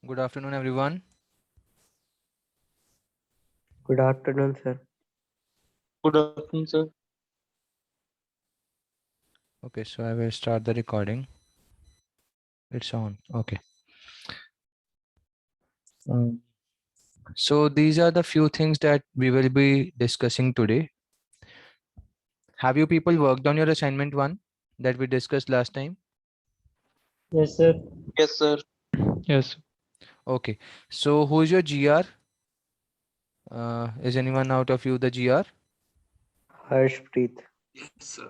Good afternoon, everyone. Good afternoon, sir. Good afternoon, sir. Okay, so I will start the recording. It's on. Okay. Um, so these are the few things that we will be discussing today. Have you people worked on your assignment one that we discussed last time? Yes, sir. Yes, sir. Yes, Okay. So who is your GR? Is anyone out of you the GR? Harshpreet. yes, sir.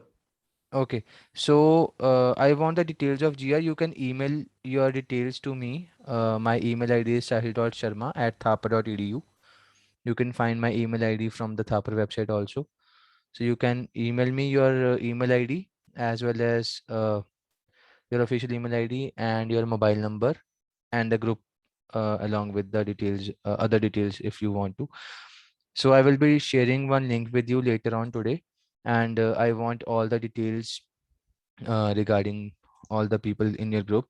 Okay. So I want the details of GR. You can email your details to me. My email ID is sahil.sharma@thapa.edu. You can find my email ID from the Thapar website also. So you can email me your email ID as well as your official email ID and your mobile number and the group along with the details, other details if you want to. So I will be sharing one link with you later on today, and I want all the details regarding all the people in your group.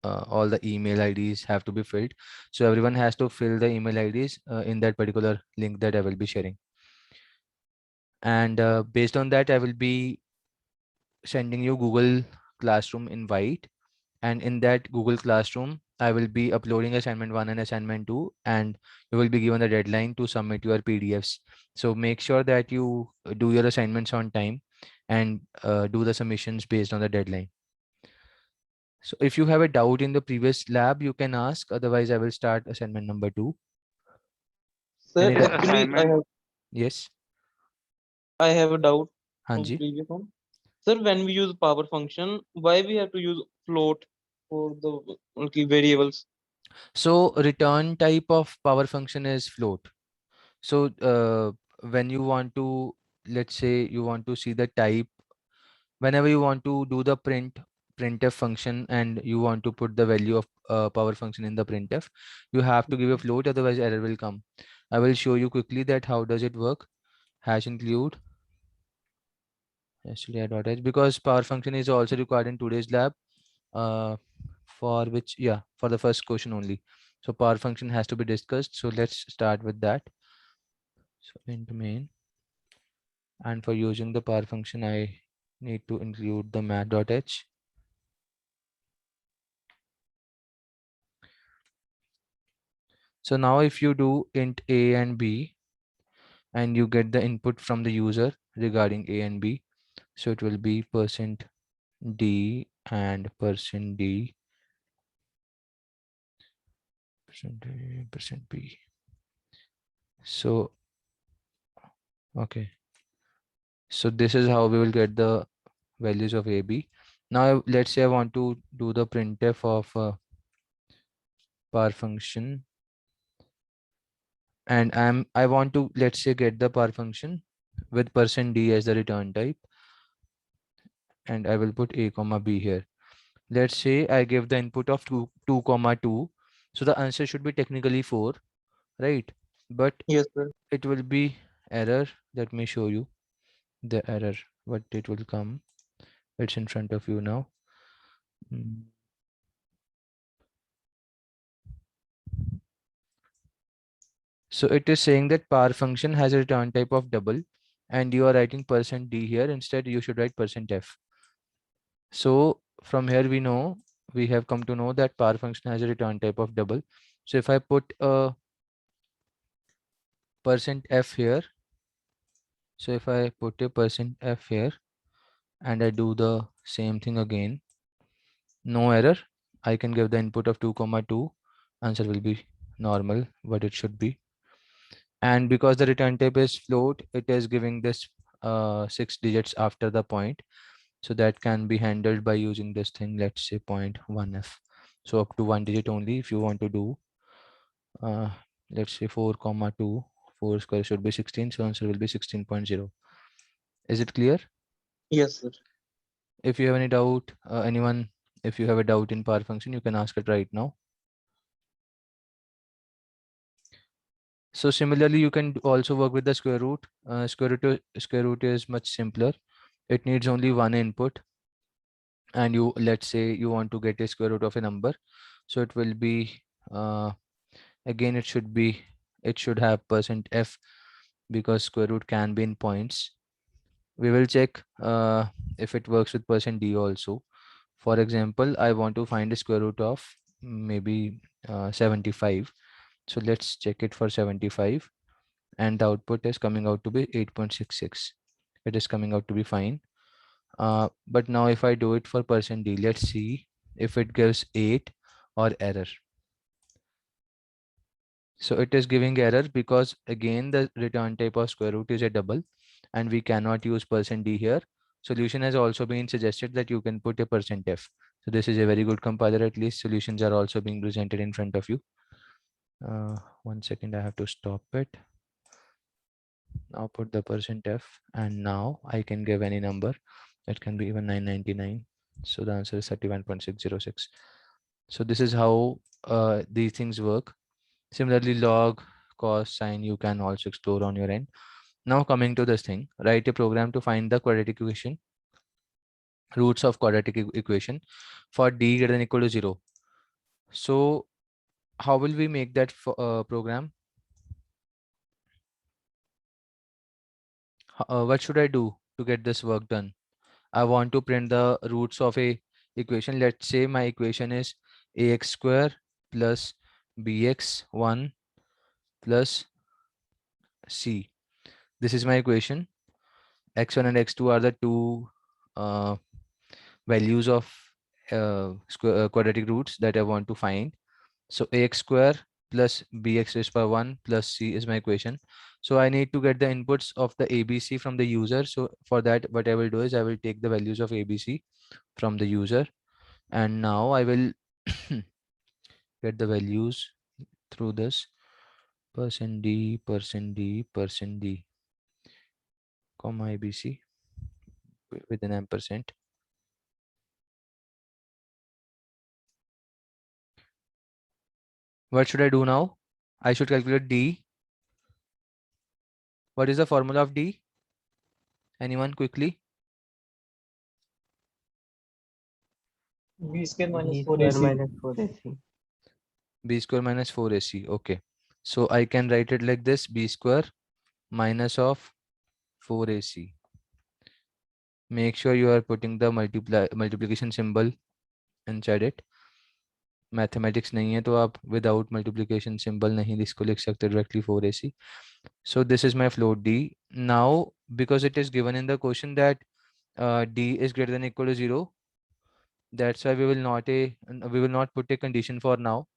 All the email IDs have to be filled. So everyone has to fill the email IDs in that particular link that I will be sharing. And based on that, I will be sending you Google Classroom invite, and in that Google Classroom I will be uploading assignment 1 and assignment 2, and you will be given a deadline to submit your PDFs. So make sure that you do your assignments on time and do the submissions based on the deadline. So if you have a doubt in the previous lab, you can ask, otherwise I will start assignment number 2. Sir, Any This actually, assignment, Yes, I have a doubt from Hanji. previous one. Sir, when we use power function, why we have to use float for the variables? So return type of power function is float. So when you want to, let's say you want to see the type, whenever you want to do the printf function and you want to put the value of power function in the printf, you have to give a float, otherwise error will come. I will show you quickly that how does it work. Hash include str.h, because power function is also required in today's lab, uh, for which, yeah, for the first question only. So power function has to be discussed, so let's start with that. So int main, and for using the power function I need to include the math.h. So now if you do int a and b and you get the input from the user regarding a and b, so it will be percent %d and %d, %b. So okay, so this is how we will get the values of a, b. Now let's say I want to do the printf of power function, and I want to, let's say, get the power function with %d as the return type, and I will put a comma b here. Let's say I give the input of 2 comma 2, so the answer should be technically 4, right? But Yes, sir. it will be error. Let me show you the error, what it will come. It's in front of you now. Mm. So it is saying that power function has a return type of double, and you are writing %d here. Instead you should write %f. So from here we have come to know that power function has a return type of double. So if I put a %f here, so if I put a %f here and I do the same thing again, no error. I can give the input of 2 comma 2. Answer will be normal, what it should be. And because the return type is float, it is giving this 6 digits after the point. So that can be handled by using this thing, let's say 0.1f. So up to 1 digit only. If you want to do uh, let's say 4 comma 2, 4 square should be 16, so answer will be 16.0. Is it clear? Yes, sir. If you have any doubt, anyone, if you have a doubt in power function, you can ask it right now. So similarly, you can also work with the square root. Square root is much simpler. It needs only one input, and you, let's say you want to get a square root of a number, so it will be again it should have percent f, because square root can be in points. We will check if it works with percent d also. For example, I want to find the square root of maybe 75. So let's check it for 75, and the output is coming out to be 8.66. It is coming out to be fine. But now if I do it for percent d, let's see if it gives 8 or error. So it is giving error because again the return type of square root is a double, and we cannot use percent d here. Solution has also been suggested that you can put a percent f. So this is a very good compiler. At least solutions are also being presented in front of you. 1 second, I have to stop it. Now put the percent f, and now I can give any number. It can be even 999. So the answer is 31.606. So this is how these things work. Similarly, log, cos, sine, you can also explore on your end. Now coming to this thing, write a program to find the quadratic equation, roots of quadratic equation for d greater than equal to 0. So how will we make that program? What should I do to get this work done? I want to print the roots of a equation. Let's say my equation is ax square plus bx1 plus c. This is my equation. X1 and x2 are the two uh, values of quadratic roots that I want to find. So ax square plus bx raised by 1 plus c is my equation. So I need to get the inputs of the ABC from the user. So for that, what I will do is I will take the values of ABC from the user, and now I will get the values through this %d, %d, %d, comma ABC with an ampersand. What should I do now? I should calculate d. What is the formula of d? Anyone quickly? B square minus B 4AC. square minus 4AC. B square minus 4ac. Okay. So I can write it like this: b square minus of 4ac. Make sure you are putting the multiplication symbol inside it. Mathematics नहीं है तो आप without multiplication symbol नहीं इसको लिख सकते directly 4ac. So this is my float d. Now because it is given in the question that d is greater than equal to 0, that's why we will not put a condition for now.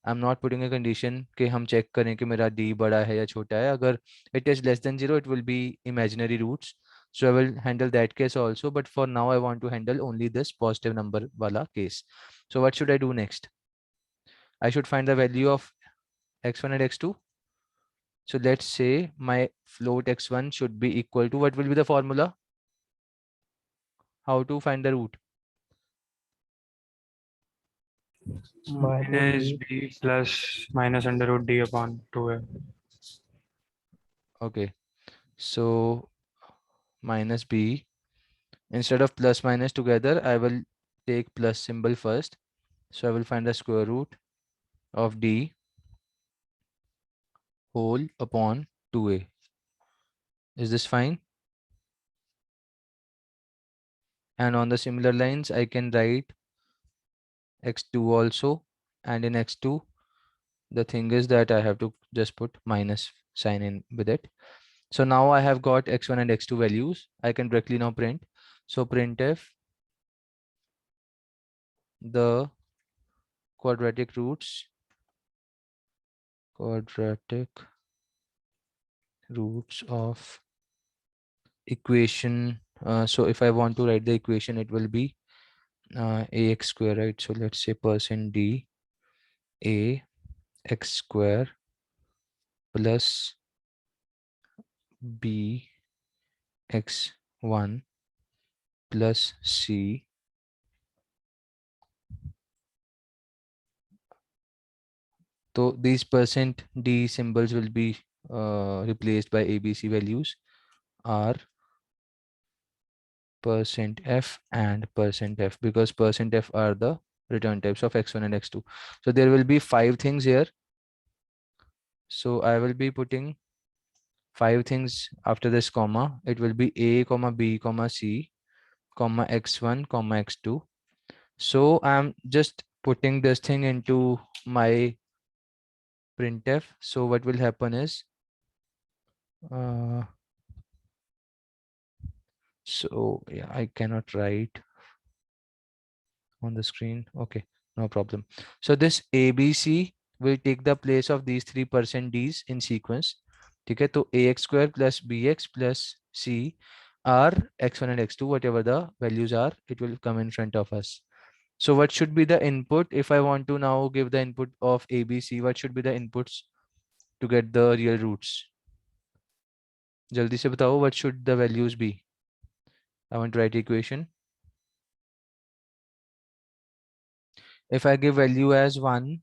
I'm not putting a condition कि हम check करें कि मेरा d बड़ा है या छोटा है. अगर it is less than 0, it will be imaginary roots. So I will handle that case also. But for now, I want to handle only this positive number wala case. So what should I do next? I should find the value of x1 and x2. So let's say my float x1 should be equal to, what will be the formula? How to find the root? Minus minus B. b plus minus under root d upon 2a. Okay. So minus b. Instead of plus minus together, I will take plus symbol first. So I will find the square root of d whole upon 2a. Is this fine? And on the similar lines, I can write x2 also. And in x2, the thing is that I have to just put minus sign in with it. So now I have got x1 and x2 values. I can directly now print. So printf the quadratic roots of equation. So if I want to write the equation, it will be ax square, right? So let's say %d a x square plus b x1 plus c so these %d symbols will be replaced by ABC values are %f and %f, because %f are the return types of x1 and x2. So there will be 5 things here. So I will be putting 5 things after this comma. It will be a comma b comma c comma x1 comma x2. So I'm just putting this thing into my printf. So what will happen is so yeah, I cannot write on the screen. Okay, no problem. So this ABC will take the place of these 3% Ds in sequence. Okay, so ax square plus bx plus c are x1 and x2, whatever the values are, it will come in front of us. So what should be the input if I want to now give the input of ABC? What should be the inputs to get the real roots? Jaldi se batao, what should the values be? I want to write equation. If I give value as 1,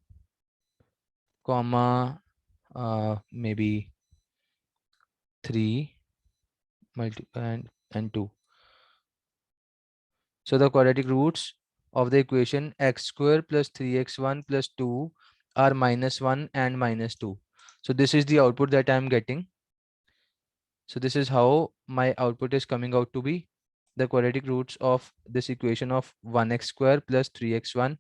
comma, maybe 3 and 2. So the quadratic roots of the equation x square plus 3x1 plus 2 are -1 and -2. So this is the output that I am getting. So this is how my output is coming out to be. The quadratic roots of this equation of 1x square plus 3x1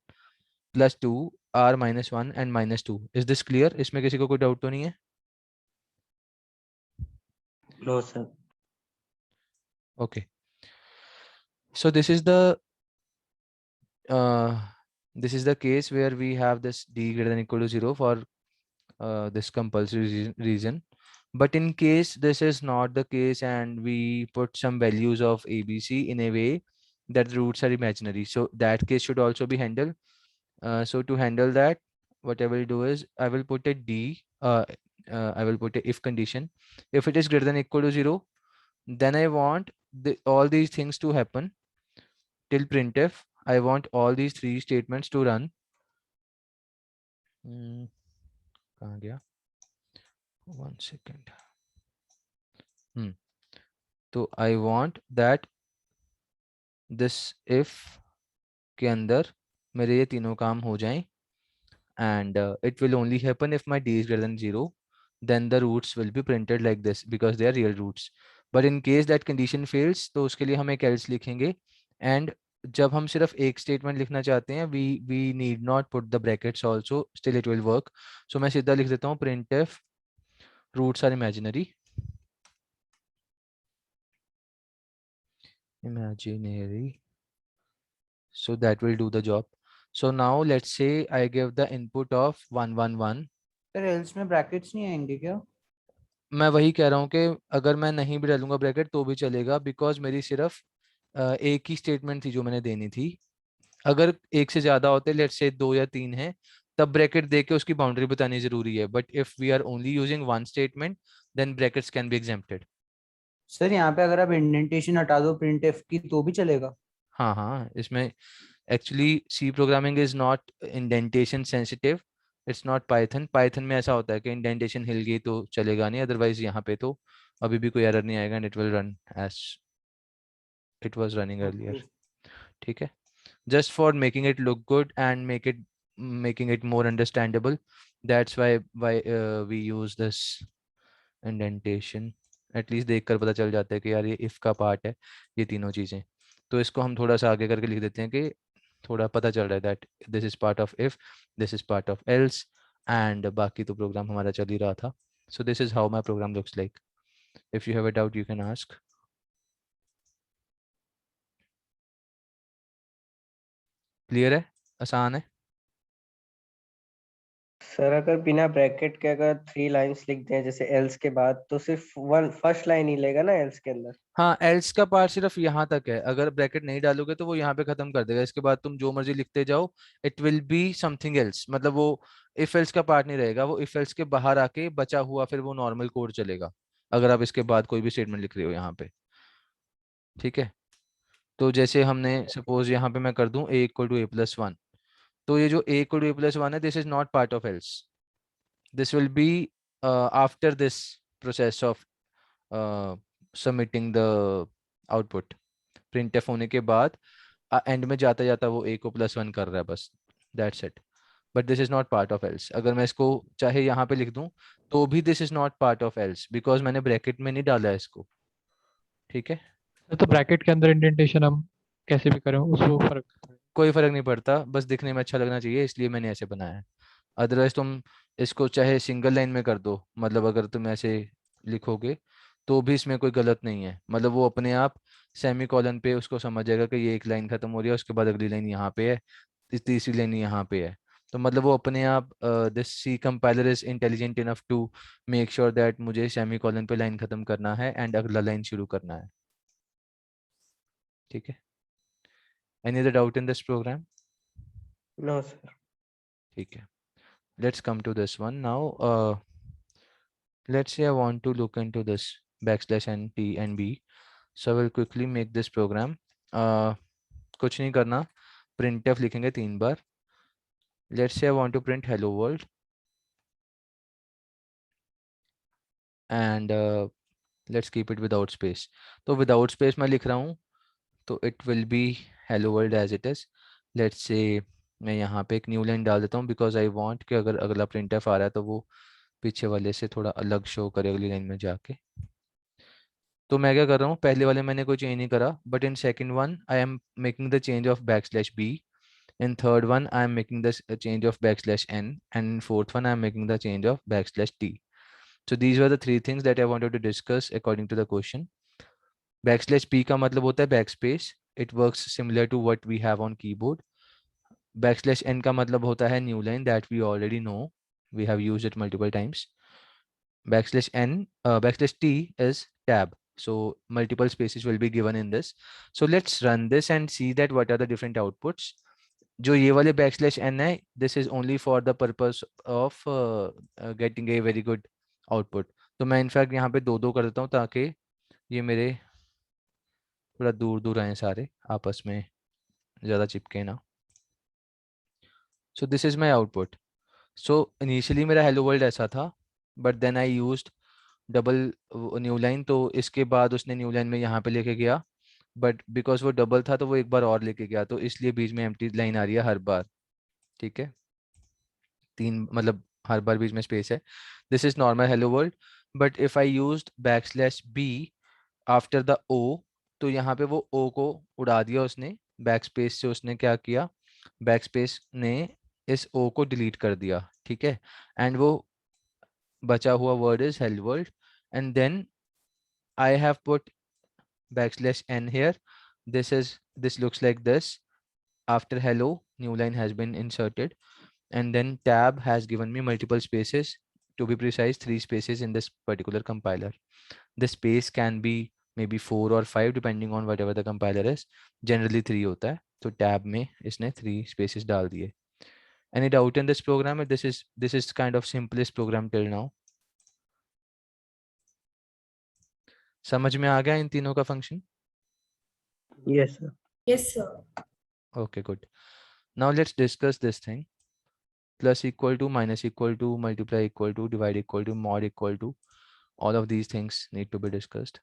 plus 2 are -1 and -2. Is this clear? इसमें किसी को कोई doubt तो नहीं है? No, sir. Okay. So this is the case where we have this d greater than equal to 0 for this compulsory reason. But in case this is not the case and we put some values of ABC in a way that the roots are imaginary, so that case should also be handled. So to handle that, what I will do is I will put a I will put a if condition. If it is greater than equal to 0, then I want all these things to happen till printf. I want all these 3 statements to run. कहाँ गया? 1 second. तो I want that this if के अंदर मेरे ये तीनों काम हो जाएं, and it will only happen if my d is greater than 0. Then the roots will be printed like this because they are real roots. But in case that condition fails, तो उसके लिए हम एक else लिखेंगे. And जब हम सिर्फ एक statement लिखना चाहते हैं, we need not put the brackets also, still it will work. So मैं सीधा लिख देता हूँ printf roots are imaginary. So that will do the job. So now let's say I give the input of 1 1 1. Sir else में brackets नहीं आएंगे क्या? मैं वही कह रहा हूँ कि अगर मैं नहीं भी डालूंगा ब्रैकेट तो भी चलेगा, बिकॉज मेरी सिर्फ एक ही स्टेटमेंट थी जो मैंने देनी थी. अगर एक से ज्यादा होते, लेट्स से 2 या 3 है, तब ब्रैकेट दे के उसकी बाउंड्री बतानी जरूरी है. But if we are only using one statement, then brackets can be exempted. Sir यहाँ पे अगर आप इंडेंटेशन हटा दो प्रिंटफ की तो भी चलेगा? हाँ हाँ, इसमें actually C programming is not indentation sensitive. It's not Python. Python में ऐसा होता है कि इंडेंटेशन हिल गई तो चलेगा नहीं, अदरवाइज यहाँ पे तो अभी भी कोई एरर नहीं आएगा and it will run as it was running earlier. ठीक है, just for making it look good and making it more understandable, that's why we use this indentation. At least देख कर पता चल जाता है कि यार ये इफ का पार्ट है, ये तीनों चीजें. तो इसको हम थोड़ा सा आगे करके लिख देते हैं कि थोड़ा पता चल रहा है that this is part of if, this is part of else, and बाकी तो प्रोग्राम हमारा चल ही रहा था. So this is how my programme looks like. If you have a doubt you can ask. Clear है? आसान है? सर अगर बिना ब्रैकेट के अगर 3 लाइंस लिख दें जैसे एल्स के बाद, तो सिर्फ फर्स्ट लाइन ही लेगा ना एल्स के अंदर? हाँ, एल्स का पार्ट सिर्फ यहाँ तक है. अगर ब्रैकेट नहीं डालोगे तो वो यहाँ पे खत्म कर देगा. इसके बाद तुम जो मर्जी लिखते जाओ, it will be something else. मतलब वो इफ एल्स का पार्ट नहीं रहेगा, वो इफ एल्स के बाहर आके बचा हुआ फिर वो नॉर्मल कोड चलेगा अगर आप इसके बाद कोई भी स्टेटमेंट लिख रहे हो यहाँ पे. ठीक है, तो जैसे हमने सपोज यहाँ पे मैं कर दूं a इक्वल टू a+1, तो ये जो a इक्वल टू a+1 है, this is not part of else. This will be after this process of submitting the output. printf होने के बाद एंड में जाता जाता वो a को +1 कर रहा है बस, that's it. But this is not part of else. अगर मैं इसको चाहे यहाँ पे लिख दूं तो भी this is not part of else, because मैंने ब्रैकेट में नहीं डाला है इसको। ठीक है, तो ब्रैकेट के अंदर इंडेंटेशन हम कैसे भी करें उसको फर्क कोई फर्क नहीं पड़ता, बस दिखने में अच्छा लगना चाहिए, इसलिए मैंने ऐसे बनाया है। अदरवाइज तुम इसको चाहे सिंगल लाइन में कर दो, मतलब अगर तुम ऐसे लिखोगे तो भी इसमें कोई गलत नहीं है, मतलब वो अपने आप सेमी कॉलन पे उसको समझ जाएगा कि ये एक लाइन खत्म हो रही है, उसके बाद अगली लाइन यहाँ पे है, तीसरी लाइन यहाँ पे है। तो मतलब वो अपने आप this C compiler is intelligent enough to make sure that मुझे सेमी कॉलन पे लाइन खत्म करना है एंड अगला लाइन शुरू करना है। ठीक है, any other doubt in this program? No sir. ठीक है, let's come to this one now. Let's say I want to look into this \n t and b, so I will quickly make this program. कुछ नहीं करना, printf लिखेंगे 3 बार। Let's say I want to print hello world and let's keep it without space. तो without space मैं लिख रहा हूँ, तो it will be hello world as it is. Let's say मैं यहाँ पे एक न्यू लाइन डाल देता हूँ because I want कि अगर अगला printf आ रहा है तो वो पीछे वाले से थोड़ा अलग शो करे अगली लाइन में जाके। तो मैं क्या कर रहा हूँ, पहले वाले मैंने कोई चेंज नहीं करा, but in second one I am making the change of \b, in third one I am making this change of \n, and in fourth one I am making the change of \t. So these were the 3 things that I wanted to discuss according to the question. \p का मतलब होता है backspace, it works similar to what we have on keyboard. \n का मतलब होता है new line, that we already know, we have used it multiple times. \t is tab, so multiple spaces will be given in this. So let's run this and see that what are the different outputs. जो ये वाले \n है, this is only for the purpose of getting a very good output. तो मैं in fact यहाँ पे 2 कर देता हूँ ताकि ये मेरे थोड़ा दूर दूर आए सारे, आपस में ज़्यादा चिपके ना। So this is my output. So initially मेरा hello world ऐसा था, but then I used double new line, तो इसके बाद उसने न्यू लाइन में यहाँ पे लेके गया, बट बिकॉज वो डबल था तो वो एक बार और लेके गया, तो इसलिए बीच में एम्प्टी लाइन आ रही है हर बार। ठीक है, 3 मतलब हर बार बीच में स्पेस है। This is normal hello world, but if I used \b after the O, तो यहाँ पे वो ओ को उड़ा दिया उसने, बैकस्पेस से उसने क्या किया, बैकस्पेस ने इस ओ को डिलीट कर दिया। ठीक है, एंड वो बचा हुआ word is hello world, and then I have put \n here. This looks like this. After hello, new line has been inserted, and then tab has given me multiple spaces. To be precise, 3 spaces in this particular compiler. The space can be maybe 4 or 5 depending on whatever the compiler is. Generally 3 होता है, तो tab में इसने 3 spaces डाल दिए। Any doubt in this program? This is kind of simplest program till now. समझ में आ गया इन तीनों का function? Yes sir. Yes, sir. Okay, good. Now let's discuss this thing. Plus equal to, minus equal to, multiply equal to, divide equal to, mod equal to. All of these things need to be discussed.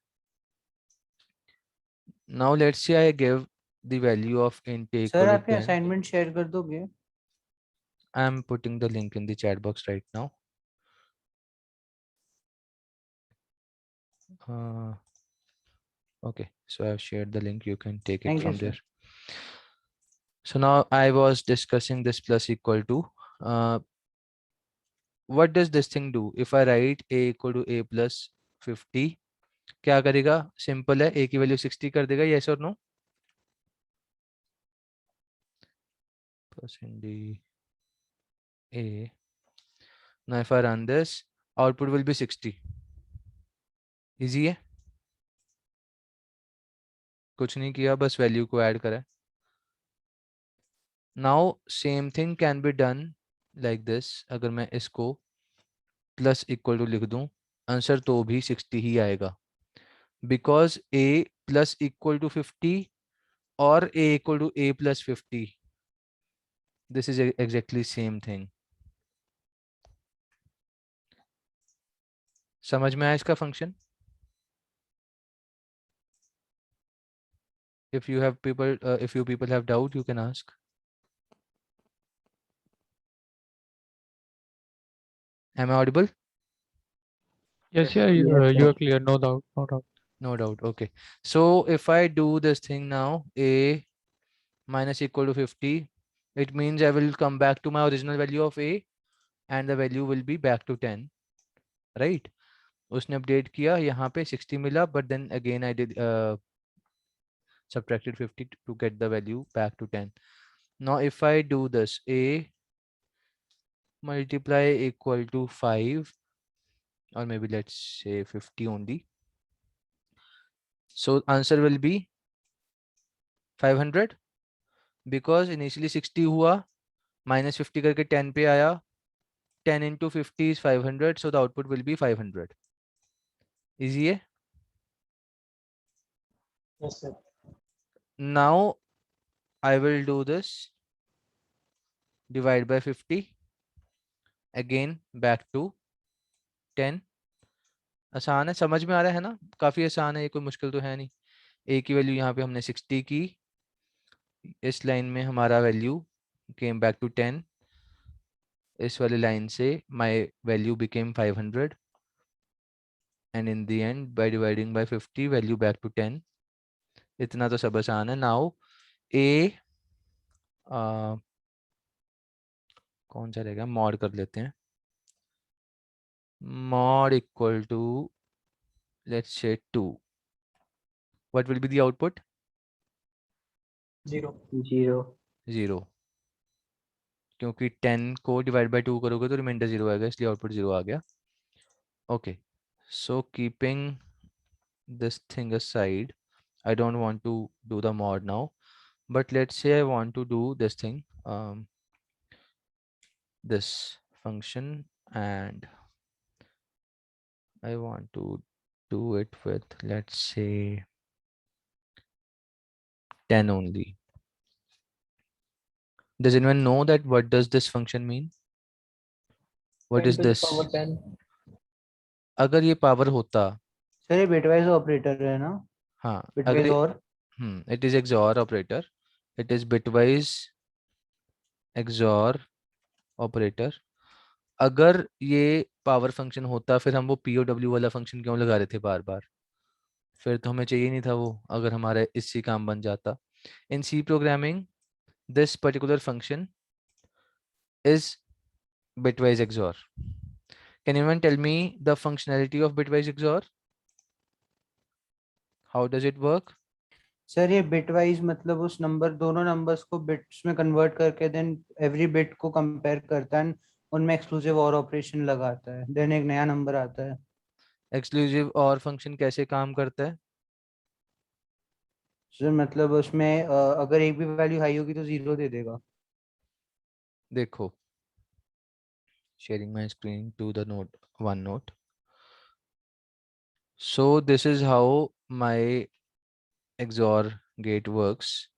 Now let's say I give the value of int a sir equal आप to ये 10. Assignment share कर दोगे? I am putting the link in the chat box right now. Okay, so I've shared the link. You can take it Thank you, from sir. there. So now I was discussing this plus equal to. What does this thing do? If I write a equal to a plus 50, क्या करेगा? Simple है, a की value 60 कर देगा, yes or no? Percent d a. Now if I run this, output will be 60. Easy है, कुछ नहीं किया, बस वैल्यू को ऐड करा। Now same thing can be done like this. अगर मैं इसको प्लस इक्वल टू लिख दूं, आंसर तो भी 60 ही आएगा, because a plus equal to 50 और a equal to a plus 50, this is exactly same thing. समझ में आया इसका function? If you people have doubt, you can ask. Am I audible? Yes, yeah, Yes, you sir. are clear. No doubt, no doubt. No doubt. Okay. So if I do this thing now, a minus equal to 50, it means I will come back to my original value of a and the value will be back to 10, right? उसने update किया, यहाँ पे 60 मिला, but then again I did subtracted 50 to get the value back to 10. Now if I do this, a multiply equal to 5, or maybe let's say 50 only. So answer will be 500 because initially 60 हुआ, minus 50 करके 10 पे आया, 10 into 50 is 500, so the output will be 500. Easy है? Yes, sir. Now I will do this, divide by 50, again back to 10. आसान है, समझ में आ रहा है ना? काफी आसान है, ये कोई मुश्किल तो है नहीं. a की वैल्यू यहाँ पे हमने 60 की, इस लाइन में हमारा वैल्यू came back to 10, इस वाली लाइन से my value became 500, and in the end by dividing by 50 value back to 10. इतना तो सब आसान है. Now a कौन सा रहेगा, मॉड कर लेते हैं. Mod equal to, let's say 2. What will be the output? 0. 0, क्योंकि 10 को डिवाइड बाय 2 करोगे तो रिमाइंडर 0 आएगा, इसलिए आउटपुट 0 आ गया. Okay, so keeping this thing aside, I don't want to do the mod now, but let's say I want to do this thing, this function, and I want to do it with, let's say 10 only. Does anyone know that what does this function mean? What 10 is to the this? power 10. अगर ये power होता, sir ये bitwise operator है ना, हाँ, bitwise अगर और it is XOR operator, it is bitwise XOR operator. अगर ये पावर फंक्शन होता, फिर हम वो POW वाला फंक्शन क्यों लगा रहे थे बार बार? फिर तो हमें चाहिए नहीं था वो, अगर हमारा इससे काम बन जाता. In C programming, this particular function is bitwise XOR. Can anyone tell me the functionality of bitwise XOR? How does it work? Sir ये बिटवाइज मतलब उस नंबर दोनों नंबर्स को बिट्स में कन्वर्ट करके देन एवरी बिट को compare करता है, उनमें एक्सक्लूसिव और ऑपरेशन लगाता है, देन एक नया नंबर आता है. एक्सक्लूसिव और फंक्शन कैसे काम करता है? सर मतलब उसमें अगर एक भी वैल्यू हाई होगी तो 0 दे देगा. देखो, sharing my screen to the note, OneNote. So this is how my XOR gate works.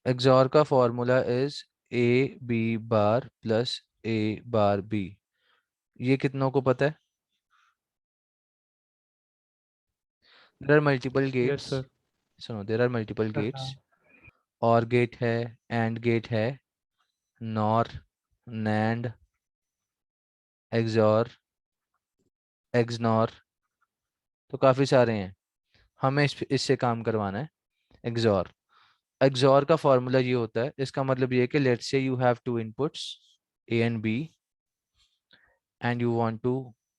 XOR का formula is A B bar plus A bar B. ये कितनों को पता है? There are multiple Yes, gates. sir. सुनो, there are multiple gates. OR gate है, AND gate है, NOR, NAND, XOR, XNOR, तो काफी सारे हैं. हमें इससे काम करवाना है, XOR. XOR का फॉर्मूला ये होता है, इसका मतलब ये है कि let's say you have to inputs A and B and you want to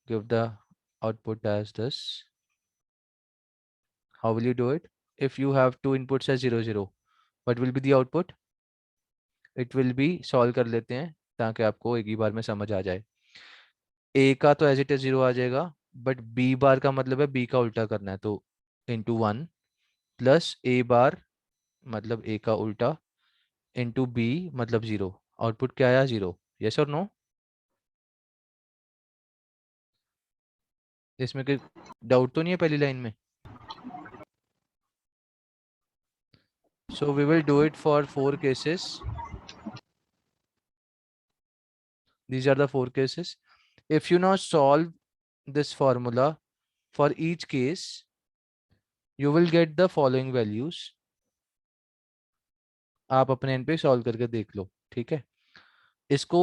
give the output as this. How will you do it? If you have two inputs as 0 0, what will be the output? It will be, solve कर लेते हैं ताकि आपको एक ही बार में समझ आ जाए. A का तो एज इट इज 0 आ जाएगा, बट B बार का मतलब है B का उल्टा करना है, तो इंटू 1 प्लस A बार मतलब A का उल्टा इंटू B मतलब 0. आउटपुट क्या आया? 0. यस और नो? इसमें कोई डाउट तो नहीं है पहली लाइन में? So we will do it for 4 cases. These are the 4 cases. If you now solve this formula for each case, You will get the following values. आप अपने एंड पे सॉल्व करके देख लो, ठीक है। इसको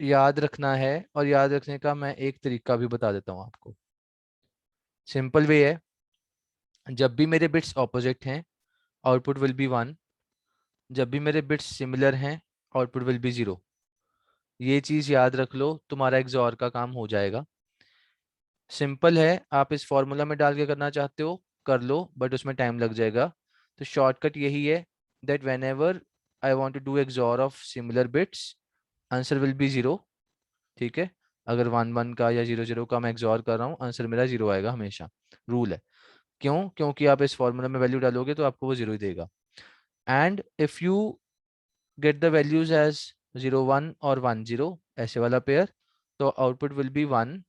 याद रखना है, और याद रखने का मैं एक तरीका भी बता देता हूँ आपको। सिंपल वे है, जब भी मेरे बिट्स ऑपोजिट हैं आउटपुट विल बी 1, जब भी मेरे बिट्स सिमिलर हैं आउटपुट विल बी 0। ये चीज याद रख लो, तुम्हारा XOR का काम हो जाएगा। सिंपल है, आप इस फॉर्मूला में डाल के करना चाहते हो कर लो, बट उसमें टाइम लग जाएगा। तो शॉर्टकट यही है that whenever I want to do XOR of similar bits answer will be 0, ठीक है। अगर 1 1 का या 0 0 का मैं XOR कर रहा हूँ, आंसर मेरा 0 आएगा हमेशा, रूल है। क्यों? क्योंकि आप इस फॉर्मूला में वैल्यू डालोगे तो आपको वो 0 ही देगा। And if you get the values as 0 1 और 1 0 ऐसे वाला पेयर, तो आउटपुट विल बी 1।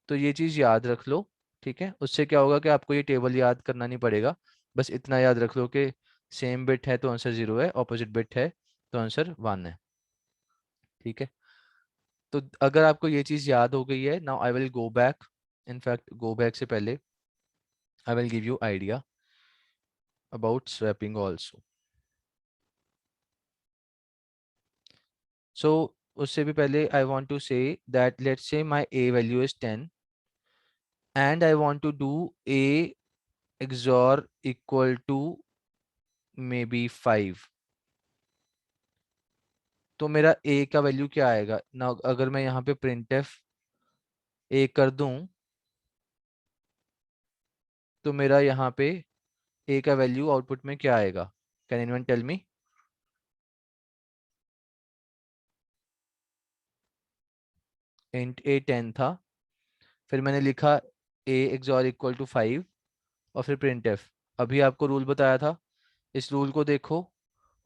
तो ये चीज याद रख लो, ठीक है। उससे क्या होगा कि आपको ये टेबल याद करना नहीं पड़ेगा, बस इतना याद रख लो कि सेम बिट है तो आंसर 0 है, ऑपोजिट बिट है तो आंसर 1 है, ठीक है। तो अगर आपको ये चीज याद हो गई है, now I will go back, in fact go back से पहले I will give you idea about swapping also. So उससे भी पहले I want to say that let's say my a value is 10 and I want to do a XOR equal to maybe 5। तो मेरा a का value क्या आएगा ना? अगर मैं यहाँ पे printf a कर दूं तो मेरा यहाँ पे a का वैल्यू आउटपुट में क्या आएगा? Can anyone tell me? int a 10 था, फिर मैंने लिखा a XOR इक्वल टू 5 और फिर printf। अभी आपको रूल बताया था, इस रूल को देखो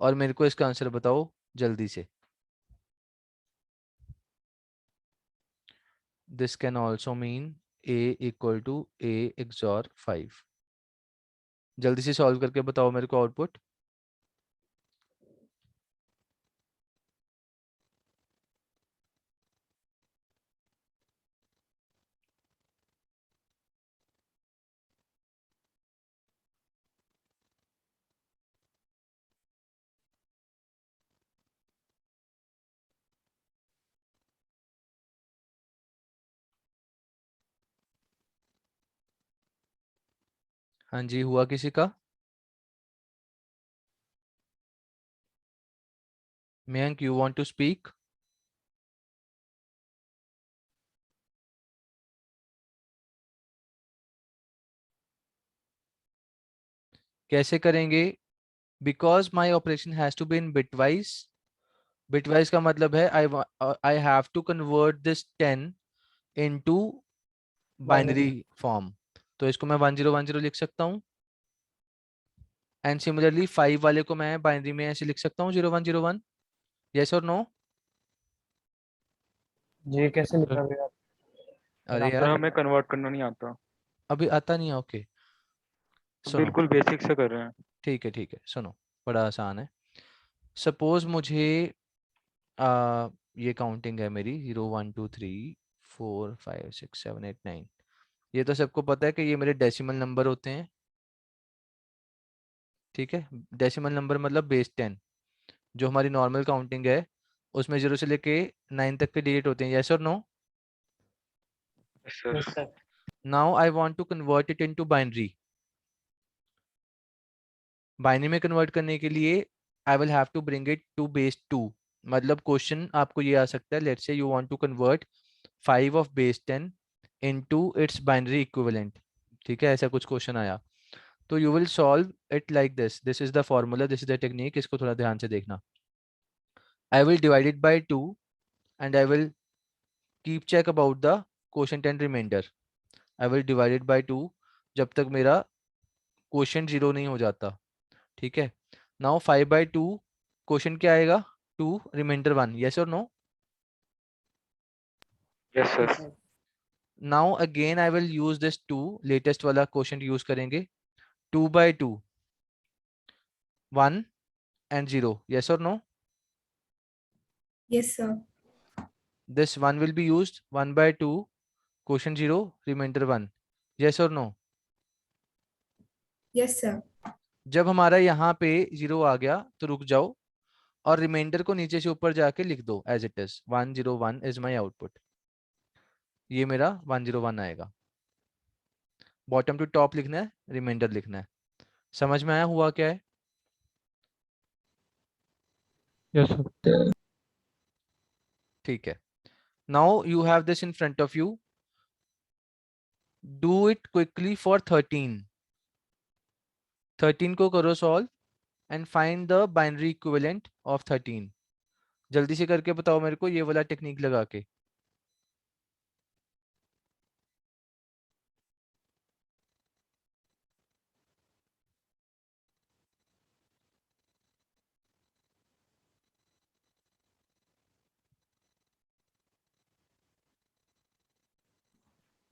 और मेरे को इसका आंसर बताओ जल्दी से। This can also mean a equal to a XOR 5। जल्दी से सॉल्व करके बताओ मेरे को आउटपुट। हाँ जी, हुआ किसी का? Mayank, you want to speak? कैसे करेंगे? Because my operation has to be in bitwise. Bitwise का मतलब है I have to convert this 10 into binary form. तो इसको मैं 1010 लिख सकता हूँ, एंड सिमिलरली 5 वाले को मैं बाइनरी में ऐसे लिख सकता हूँ 0101। यस और नो? जी कैसे सर लिखोगे आप? अरे सर यार, हमें कन्वर्ट करना नहीं आता, अभी आता नहीं है? ओके, सुनो, बिल्कुल बेसिक से कर रहे हैं। ठीक है सुनो, बड़ा आसान है। सपोज मुझे ये काउंटिंग है मेरी 0 1 2 3 4 5 6 7 8 9। ये तो सबको पता है कि ये मेरे डेसिमल नंबर होते हैं, ठीक है। डेसिमल नंबर मतलब बेस 10। जो हमारी नॉर्मल काउंटिंग है उसमें 0 से लेके 9 तक के डिजिट होते हैं। यस और no? Sir yes sir. Now I want to convert it into binary. Binary में कन्वर्ट करने के लिए I will have to bring it to base 2। मतलब क्वेश्चन आपको ये आ सकता है, let's say you want to convert 5 of base 10 into its binary equivalent, ठीक है। ऐसा कुछ क्वेश्चन आया तो you will solve it like this is the formula, this is the technique. इसको थोड़ा ध्यान से देखना। I will divide it by 2 and I will keep check about the quotient and reminder. I will divide it by 2 जब तक मेरा quotient 0 नहीं हो जाता, ठीक है। नाउ 5/2 क्वोशंट क्या आएगा? 2, रिमाइंडर 1। यस और no? Yes sir. Now again I will use this 2, latest वाला क्वोशंट यूज करेंगे। 2/2 1 and 0। Yes or no? Yes, sir. This 1 will be used 1/2 quotient 0 remainder 1। Yes or no? Yes sir. जब हमारा यहाँ पे 0 आ गया तो रुक जाओ और रिमाइंडर को नीचे से ऊपर जाके लिख दो as it is 101 is my output. ये मेरा 101 आएगा। बॉटम टू टॉप लिखना है, रिमाइंडर लिखना है। समझ में आया हुआ क्या है? Yes sir. ठीक है। Now you have this in front of you, do it quickly for 13 को करो solve and find the binary equivalent of 13। जल्दी से करके बताओ मेरे को ये वाला टेक्निक लगा के।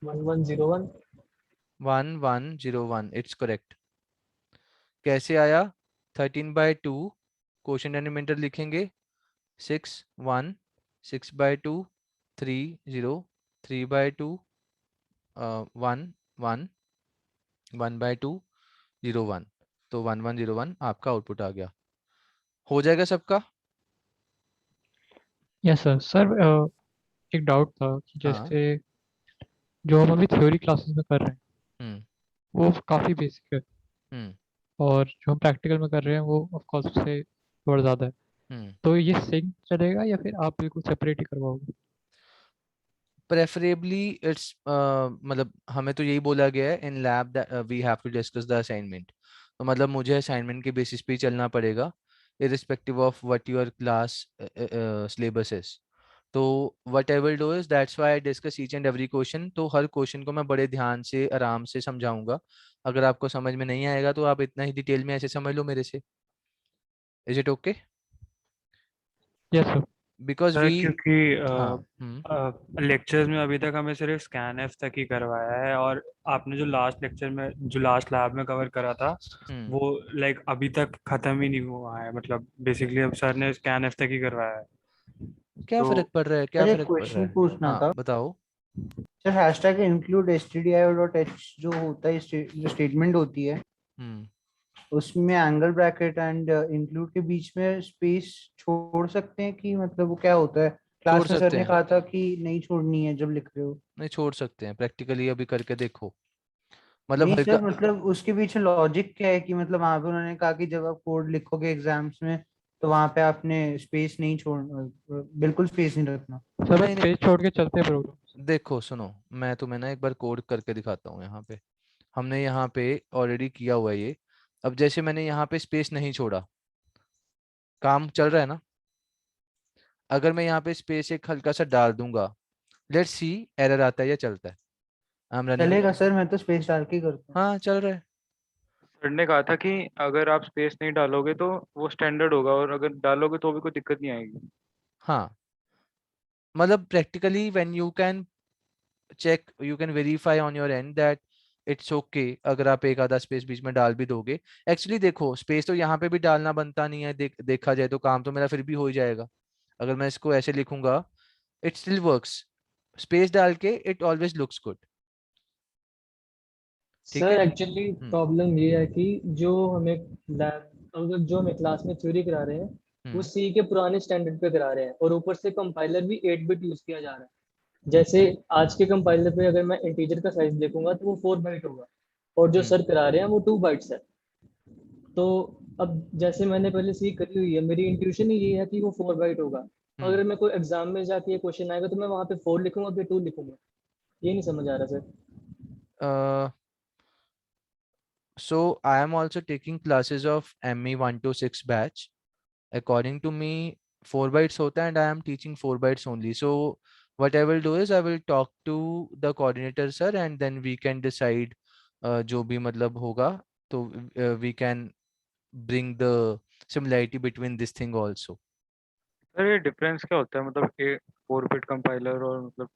One one zero one 1101, it's correct. कैसे आया? 13/2 क्वोशंट एंड रिमाइंडर लिखेंगे 6 1, 6/2 3 0, 3/2 1 1, 1/2 0 1। तो 1101 आपका आउटपुट आ गया। हो जाएगा सबका? Yes sir. सर एक डाउट था कि हाँ। जैसे जो हम अभी थ्योरी क्लासेस में कर रहे हैं हम्म वो काफ़ी बेसिक है, हम्म और जो हम प्रैक्टिकल में कर रहे हैं वो ऑफ कोर्स उससे थोड़ा ज़्यादा है। हम्म तो ये सिंक चलेगा या फिर आप बिल्कुल सेपरेट ही करवाओगे? प्रेफरेबली इट्स मतलब हमें तो यही बोला गया है in lab we have to discuss the assignment. तो मतलब मुझे असाइनमेंट के बेसिस पे ही चलना पड़ेगा irrespective of what your class syllabus is. तो what I will do is that's why I discuss each and every question। तो हर क्वेश्चन को मैं बड़े ध्यान से आराम से समझाऊंगा। अगर आपको समझ में नहीं आएगा तो आप इतना ही डिटेल में ऐसे समझ लो मेरे से। Is it okay? Yes sir. Because sir we क्योंकि हाँ लेक्चर्स में अभी तक हमें सिर्फ स्कैन एफ तक ही करवाया है, और आपने जो लास्ट लेक्चर में जो लास्ट लैब में कवर करा था हम्म वो लाइक अभी तक खत्म ही नहीं हुआ है। मतलब बेसिकली अब सर ने स्कैन एफ तक ही करवाया है। क्या तो फर्क पड़ रहा है? क्या सर एक फर्क पड़ रहा क्वेश्चन है? पूछना हाँ था बताओ। सर। हैशटैग इंक्लूड stdio.h जो होता है, जो स्टेटमेंट होती है, हम्म उसमें एंगल ब्रैकेट एंड इंक्लूड के बीच में स्पेस छोड़ सकते हैं कि मतलब वो क्या होता है? छोड़ क्लास में सर सकते ने हैं। कहा था कि नहीं छोड़नी है जब लिख रहे हो। नहीं छोड़ सकते हैं, प्रैक्टिकली अभी करके देखो। मतलब नहीं हल्का। सर, मतलब उसके पीछे लॉजिक क्या है कि मतलब वहां पे उन्होंने कहा कि जब आप कोड लिखोगे एग्जाम्स में तो वहां पे आपने स्पेस नहीं छोड़ना, बिल्कुल स्पेस नहीं रखना। सर बस नहीं नहीं, पेज छोड़ के चलते हैं प्रोग्राम। देखो सुनो, मैं तुम्हें ना एक बार कोड करके दिखाता हूँ। यहाँ पे हमने यहाँ पे ऑलरेडी किया हुआ है ये। अब जैसे मैंने यहाँ पे स्पेस नहीं छोड़ा, काम चल रहा है ना? अगर मैं यहाँ पे स्पेस एक हल्का सा डाल दूंगा, लेट्स सी एरर आता है या चलता है। I am running. चलेगा सर, मैं तो स्पेस डाल के ही करता हूँ। हाँ चल रहा है। सर ने कहा था कि अगर आप स्पेस नहीं डालोगे तो वो स्टैंडर्ड होगा, और अगर डालोगे तो भी कोई दिक्कत नहीं आएगी। हाँ मतलब practically when you can check, you can verify on your end that it's okay अगर आप एक आधा स्पेस बीच में डाल भी दोगे। एक्चुअली देखो स्पेस तो यहाँ पे भी डालना बनता नहीं है, देखा जाए तो काम तो मेरा फिर भी हो ही जाएगा। अगर मैं इसको ऐसे लिखूंगा इट स्टिल वर्क्स। स्पेस डाल के इट ऑलवेज लुक्स गुड। ठीक सर है। एक्चुअली प्रॉब्लम ये है कि जो हमें लैब अगर जो हमें क्लास में थ्योरी करा रहे हैं वो हम्म सी के पुराने स्टैंडर्ड पे करा रहे हैं, और ऊपर से कंपाइलर भी 8 बिट यूज किया जा रहा है। जैसे आज के कंपाइलर पे अगर मैं इंटीजर का साइज देखूंगा तो वो 4 बाइट होगा, और जो हम्म सर करा रहे हैं वो 2 बाइट्स है। तो अब जैसे मैंने पहले सी करी हुई है, मेरी इंट्यूशन ही ये है कि वो 4 बाइट होगा। हम्म अगर मैं कोई एग्जाम में जाके ये क्वेश्चन आएगा तो मैं वहां पे 4 लिखूंगा कि 2 लिखूंगा, ये नहीं समझ आ रहा sir. So I am also taking classes of ME 1 to 6 batch. According to me, 4 bytes hota and I am teaching 4 bytes only. So what I will do is I will talk to the coordinator sir and then we can decide जो भी मतलब होगा, तो we can bring the similarity between this thing also. Sir ये difference क्या होता है, मतलब ए 4 बिट कंपाइलर और मतलब।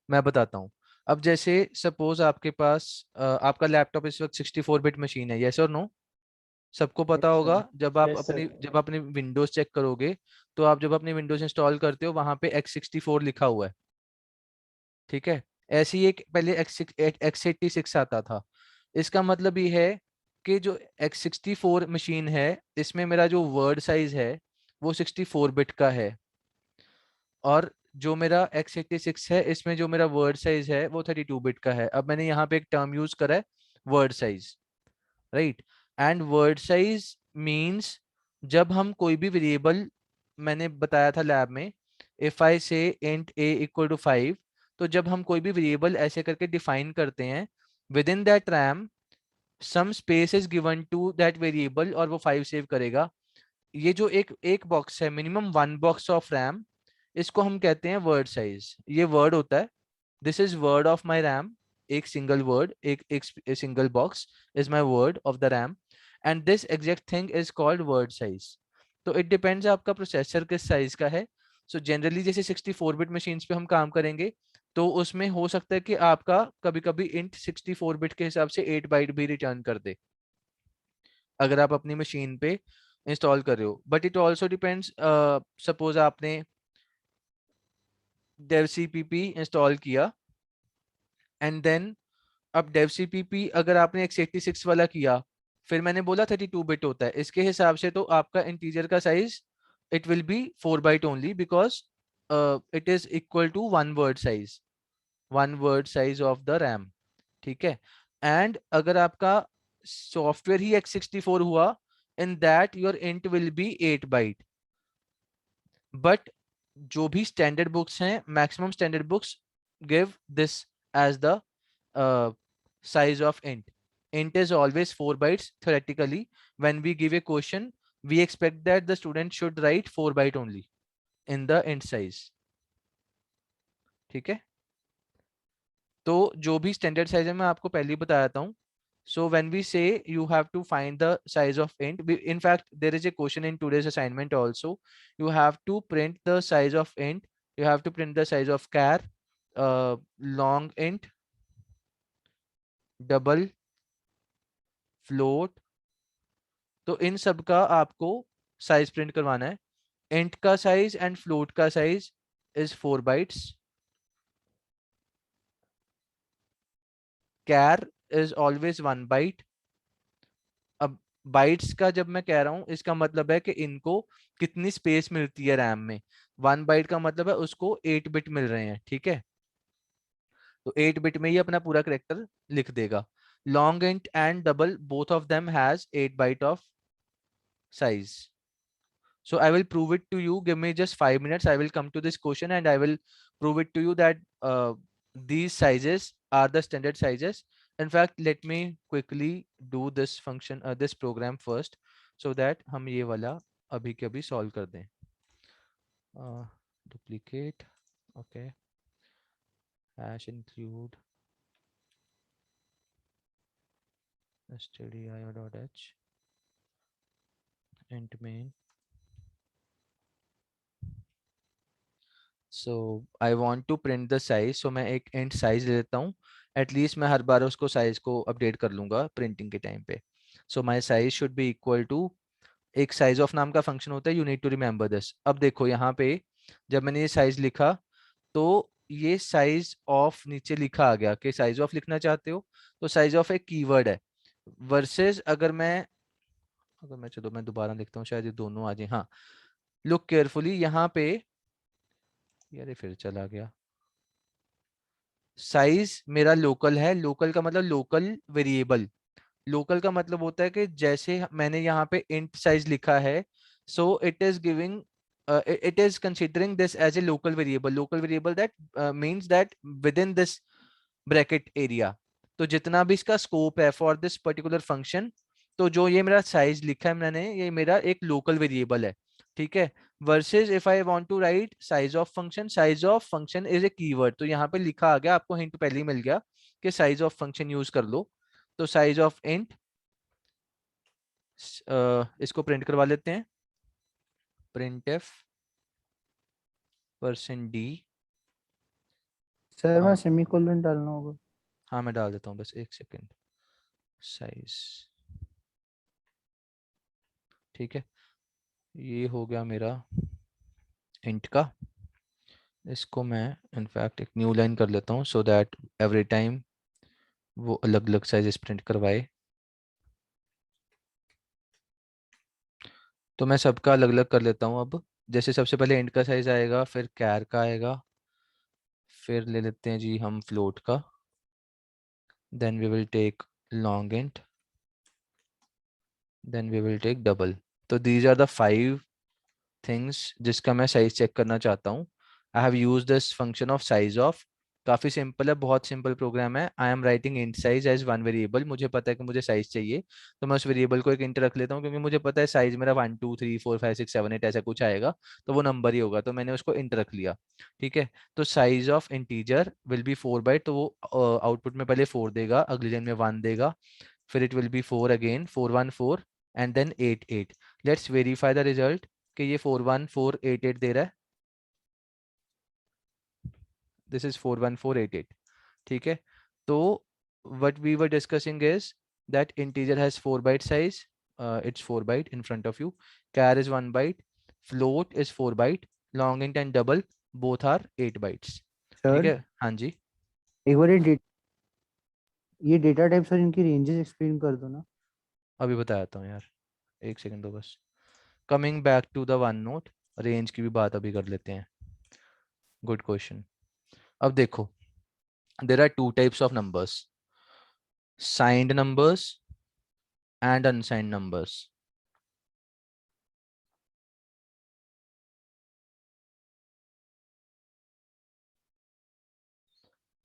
मैं बताता हूँ। अब जैसे सपोज आपके पास आपका लैपटॉप इस वक्त 64 बिट मशीन है, यस और नो? सबको पता यस होगा। सर। Yes sir. जब अपनी विंडोज चेक करोगे तो आप जब अपनी विंडोज इंस्टॉल करते हो वहां पे x64 लिखा हुआ है। ठीक है। ऐसे ही एक पहले x86 आता था। इसका मतलब ये है आपके जो x64 मशीन है इसमें मेरा जो वर्ड साइज है वो 64 बिट का है, और जो मेरा x86 है इसमें जो मेरा वर्ड साइज है वो 32 बिट का है। अब मैंने यहाँ पे एक टर्म यूज करा है word size, right. And word size means जब हम कोई भी वेरिएबल, मैंने बताया था लैब में, इफ आई से इंट a इक्वल टू 5, तो जब हम कोई भी वेरिएबल ऐसे करके डिफाइन करते हैं, within that RAM some space is given to that variable और वो 5 सेव करेगा। ये जो एक बॉक्स है, मिनिमम 1 बॉक्स ऑफ रैम, इसको हम कहते हैं वर्ड साइज। ये वर्ड होता है, this is word of my RAM, एक सिंगल वर्ड, एक single box is my word of the RAM, and this exact thing is called word size. तो इट डिपेंड्स आपका प्रोसेसर किस साइज का है। सो जनरली जैसे 64 बिट मशीन्स पे हम काम करेंगे तो उसमें हो सकता है कि आपका कभी कभी इंट 64 बिट के हिसाब से 8 बाइट भी रिटर्न कर दे अगर आप अपनी मशीन पे इंस्टॉल कर रहे हो। But it also depends, suppose आपने dev cpp इंस्टॉल किया एंड देन अब dev cpp अगर आपने x86 वाला किया, फिर मैंने बोला 32 बिट होता है, इसके हिसाब से तो आपका इंटीजर का size it will be 4 byte only, because it is equal to one word size of the RAM, ठीक है। एंड अगर आपका सॉफ्टवेयर ही x64 हुआ, in that your int will be 8 byte. But जो भी स्टैंडर्ड बुक्स हैं, maximum standard books give this as the size of int. Int is always 4 bytes theoretically. When we give a question, we expect that the student should write 4 byte only in the int size. ठीक है, तो जो भी standard size है मैं आपको पहले ही बताया था हूँ। So when we say you have to find the size of int, in fact there is a question in today's assignment also. You have to print the size of int, you have to print the size of char, long int, double, float, तो इन सब का आपको size print करवाना है। Int का size and float का size is 4 bytes, char is always 1 byte. अब bytes का जब मैं कह रहा हूं इसका मतलब है कि इनको कितनी स्पेस मिलती है रैम में। 1 बाइट का मतलब है उसको 8 बिट मिल रहे हैं, ठीक है, तो 8 बिट में ही अपना पूरा करेक्टर लिख देगा। Long int and double both of them has 8 byte of size. So I will prove it to you. Give me just 5 minutes. I will come to this question and I will prove it to you that these sizes are the standard sizes. In fact, let me quickly do this function, this program first, so that हम ये वाला अभी के अभी solve कर दें. Duplicate, okay. Hash include stdio.h int main. So I want to print the size, so मैं एक int size ले लेता हूँ, एटलीस्ट मैं हर बार उसको साइज को अपडेट कर लूंगा प्रिंटिंग के टाइम पे। So my size should be equal to, एक साइज ऑफ नाम का फंक्शन होता है, you need to remember this. अब देखो यहाँ पे जब मैंने ये साइज लिखा तो ये साइज ऑफ नीचे लिखा आ गया कि साइज ऑफ लिखना चाहते हो, तो साइज ऑफ एक कीवर्ड है। वर्सेस अगर मैं चलो मैं दोबारा लिखता हूँ, शायद ये दोनों आ जाए। हाँ, लुक केयरफुली, यहाँ पे यार ये फिर चला गया। साइज मेरा लोकल है, लोकल का मतलब लोकल वेरिएबल, लोकल का मतलब होता है कि जैसे मैंने यहाँ पे इंट साइज लिखा है, so it is giving, it is considering this as a local variable that means that within this bracket area, तो जितना भी इसका स्कोप है फॉर दिस पर्टिकुलर फंक्शन, तो जो ये मेरा साइज लिखा है मैंने, ये मेरा एक लोकल वेरिएबल है, ठीक है। Versus if I want to write size of function is a keyword, तो यहाँ पे लिखा आ गया, आपको हिंट पहले ही मिल गया कि साइज ऑफ फंक्शन यूज कर लो। तो साइज ऑफ इंट, इसको प्रिंट करवा लेते हैं, printf %d। सर मैं सेमीकोलन डालना होगा? हाँ मैं डाल देता हूँ, बस एक सेकेंड। साइज, ठीक है, ये हो गया मेरा इंट का। इसको मैं इनफैक्ट एक न्यू लाइन कर लेता हूँ सो दैट एवरी टाइम वो अलग अलग साइजेस प्रिंट करवाए। तो मैं सबका अलग अलग कर लेता हूँ अब। जैसे सबसे पहले इंट का साइज आएगा, फिर कैर का आएगा, फिर ले लेते हैं जी हम फ्लोट का, then we will take long int, then we will take double. तो दीज आर द 5 थिंग्स जिसका मैं साइज चेक करना चाहता हूँ। I have use this function of size of. काफ़ी सिंपल है, बहुत सिंपल प्रोग्राम है। I am writing int size as one variable. मुझे पता है कि मुझे साइज चाहिए, तो मैं उस वेरिएबल को एक इंट रख लेता हूँ, क्योंकि मुझे पता है साइज मेरा 1 2 3 4 5 6 7 8 ऐसा कुछ आएगा, तो वो नंबर ही होगा, तो मैंने उसको इंट रख लिया। ठीक है, तो size of integer will be 4 byte, तो वो आउटपुट में पहले 4 देगा, अगली लाइन में 1 देगा, फिर it will be 4 again, 4 1 4 and then 8 8। Let's verify the result कि ये 4 1 4 8 8 दे रहा है। This is 4 1 4 8 8। ठीक है, तो what we were discussing is that integer has 4 byte size, it's 4 byte in front of you, char is 1 byte, float is 4 byte, long int and double both are 8 bytes। ठीक sir है, हाँ जी। एक बार ये data types और इनकी ranges explain कर दो ना। अभी बताता हूँ यार, एक सेकंड दो बस। Coming back to the one note, range की भी बात अभी कर लेते हैं। Good question. अब देखो, there are 2 types of numbers, signed numbers and unsigned numbers।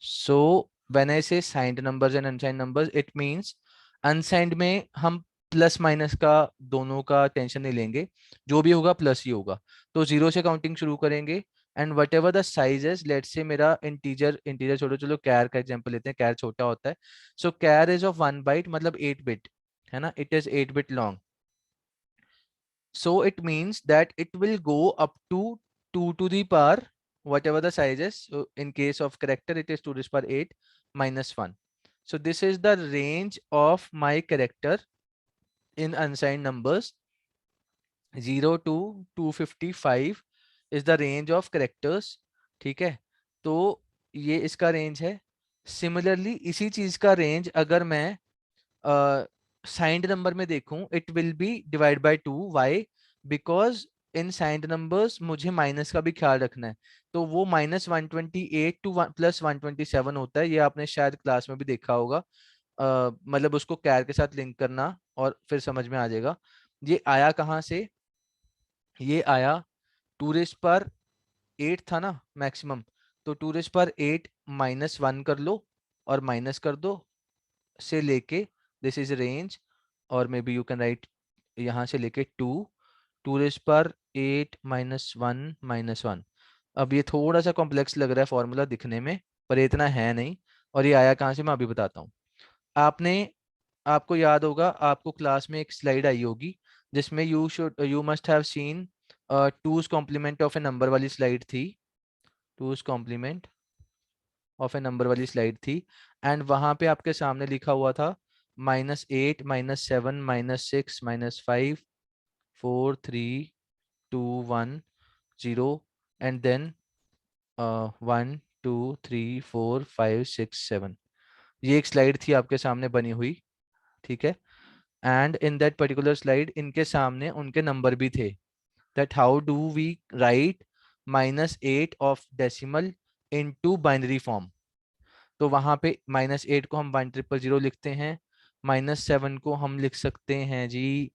So when I say signed numbers and unsigned numbers, it means unsigned में हम प्लस माइनस का दोनों का टेंशन नहीं लेंगे, जो भी होगा प्लस ही होगा। तो 0 से काउंटिंग शुरू करेंगे, and whatever the sizes, let say मेरा इंटीजर छोड़ो, चलो कैर का एग्जांपल लेते हैं, कैर छोटा होता है। सो कैर इज ऑफ 1 बाइट, मतलब 8 बिट है ना, it is 8 bit long. So it means that it will go up to 2 to the power whatever the size is. So in case of character, it is 2 to the power 8 minus 1. So this is the range of my character in unsigned numbers. 0 to 255 is the range of characters। ठीक है, तो ये इसका range है। Similarly इसी चीज का range अगर मैं साइंड नंबर में देखूं, it will B divide by 2। Why? Because in signed numbers मुझे माइनस का भी ख्याल रखना है, तो वो -128 टू +127 होता है। ये आपने शायद क्लास में भी देखा होगा। मतलब उसको कैर के साथ लिंक करना और फिर समझ में आ जाएगा। ये आया कहाँ से? ये आया 2 रेज़ पर 8 था ना मैक्सिमम, तो 2 रेज़ पर 8 -1 कर लो और माइनस कर दो से लेके, दिस इज रेंज, और may be you can write यहाँ से लेके 2 रेज़ पर 8 -1 -1। अब ये थोड़ा सा कॉम्प्लेक्स लग रहा है फॉर्मूला दिखने में, पर इतना है नहीं। और ये आया कहाँ से, मैं अभी बताता हूँ। आपको याद होगा, आपको क्लास में एक स्लाइड आई होगी जिसमें you must have seen 2's complement of a number वाली स्लाइड थी। 2's complement of a number वाली स्लाइड थी, एंड वहां पे आपके सामने लिखा हुआ था -8 -7 -6 -5 4 3 2 1 0 एंड देन 1 2 3 4 5 6 7। ये एक स्लाइड थी आपके सामने बनी हुई। ठीक है, and in that particular slide इनके सामने उनके नंबर भी थे, that how do we write -8 of decimal into binary form. तो वहां पे -8 को हम 1000 लिखते हैं, -7 को हम लिख सकते हैं जी,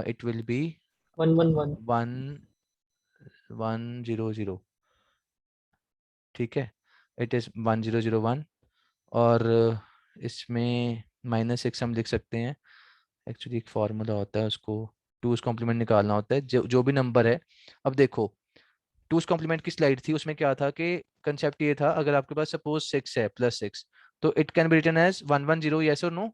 इट विल बी 111 1100। ठीक है, इट इज 1001, और इसमें -6 हम लिख सकते हैं। एक्चुअली एक फॉर्मूला होता है, उसको 2's कॉम्प्लीमेंट निकालना होता है, जो भी नंबर है। अब देखो 2's कॉम्प्लीमेंट की स्लाइड थी, उसमें क्या था कि कंसेप्ट ये था, अगर आपके पास सपोज 6 है +6, तो it can be written as 110, yes और नो।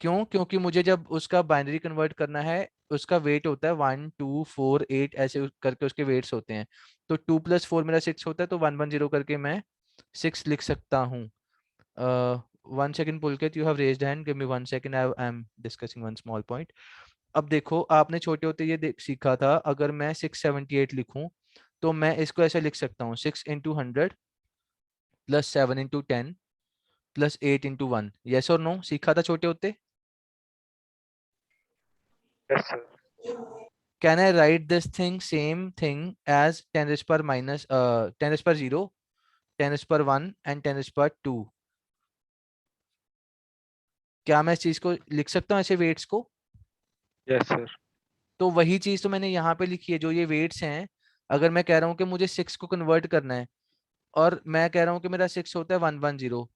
क्यों? क्योंकि मुझे जब उसका बाइनरी कन्वर्ट करना है, उसका वेट होता है 1 2 4 8 ऐसे करके उसके वेट्स होते हैं। तो 2 + 4 मेरा 6 होता है, तो 110 करके मैं 6 लिख सकता हूँ। 1 second Pulkit, you have raised hand, give me 1 second, I am discussing one small point। अब देखो, आपने छोटे होते ये सीखा था, अगर मैं 678 लिखूं तो मैं इसको ऐसे लिख सकता हूँ, 6 × 100 + 7 × 10 + 8 × 1। यस और नो? सीखा था छोटे होते? Yes, sir. Can I write this thing same thing as 10 raised per minus 10 raised per 0, 10 raised per 1 and 10 raised per 2? क्या मैं इस चीज को लिख सकता हूँ ऐसे वेट्स को? Yes, sir. तो वही चीज तो मैंने यहाँ पे लिखी है, जो ये वेट्स हैं। अगर मैं कह रहा हूँ कि मुझे 6 को कन्वर्ट करना है और मैं कह रहा हूँ कि मेरा 6 होता है 110,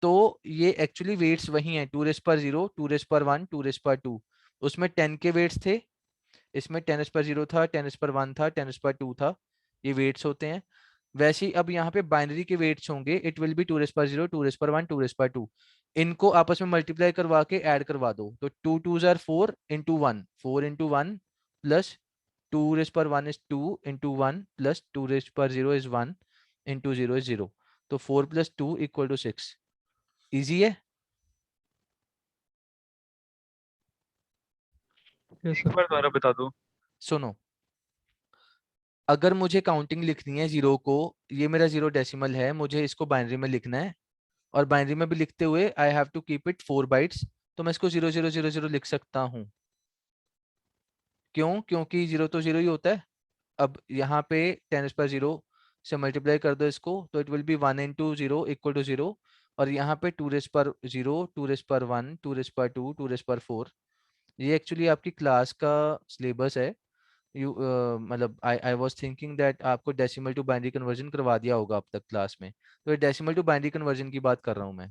तो ये एक्चुअली वेट्स वही हैं, 2 रेस पर 0, 2 रेस पर 1, 2 रेस पर 2। उसमें 10 के वेट्स थे, इसमें 10 रेस पर 0 था, 10 रेस पर 1 था, 10 रेस पर 2 था। ये वेट्स होते हैं। वैसे ही अब यहाँ पे बाइनरी के वेट्स होंगे, इट विल बी 2 रेस पर 0, 2 रेस पर 1, 2 रेस पर 2। इनको आपस में मल्टीप्लाई करवा के ऐड करवा दो, तो 2 2s are 4 into 1, 4 into 1 plus 2 raised per 1 is 2 into 1 plus 2 raised per 0 is 1 into 0 is 0। तो 4 plus 2 equal to 6। इजी है। Yes, एक sir. बार दोबारा बता दो। सुनो, अगर मुझे काउंटिंग लिखनी है जीरो को, ये मेरा 0 डेसिमल है, मुझे इसको बाइनरी में लिखना है और बाइनरी में भी लिखते हुए I have to keep it 4 bytes, तो मैं इसको 0 0 0 0 लिख सकता हूँ। क्यों? क्योंकि 0 तो 0 ही होता है। अब यहाँ पे 10 पर 0 से मल्टीप्लाई कर दो इसको, तो it will be 1 into 0 equal to 0। और यहाँ पे 2 रेस पर 0, 2 रेस पर 1, 2 रेस पर 2, 2 रेस पर 4। ये एक्चुअली आपकी क्लास का सिलेबस है। यू मतलब आई वाज थिंकिंग दैट आपको डेसिमल टू बाइनरी कन्वर्जन करवा दिया होगा अब तक क्लास में, तो ये डेसिमल टू बाइनरी कन्वर्जन की बात कर रहा हूँ मैं।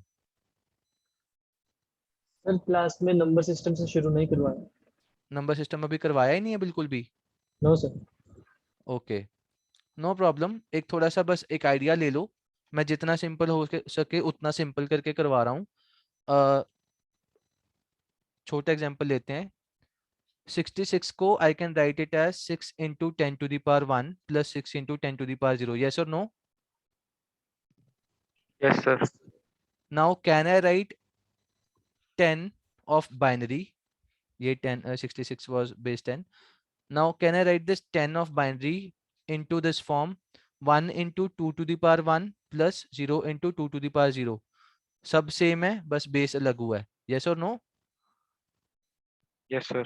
सर क्लास में नंबर सिस्टम से शुरू नहीं करवाया। नंबर सिस्टम अभी करवाया ही नहीं है बिल्कुल भी। No sir. Okay, no problem. एक थोड़ा सा बस एक आइडिया ले लो, मैं जितना सिंपल हो सके उतना सिंपल करके करवा रहा हूँ। छोटा एग्जांपल लेते हैं। 66 को I can write it as 6 into 10 to the power 1 plus 6 into 10 to the power 0। yes or no? Yes, sir. Now can I write 10 of binary? ये 10 66 was base 10। Now can I write this 10 of binary into this form, 1 into 2 to the power 1 plus 0 into 2 to the power 0। सब same है, बस base अलग हुआ है। yes or no? Yes, sir.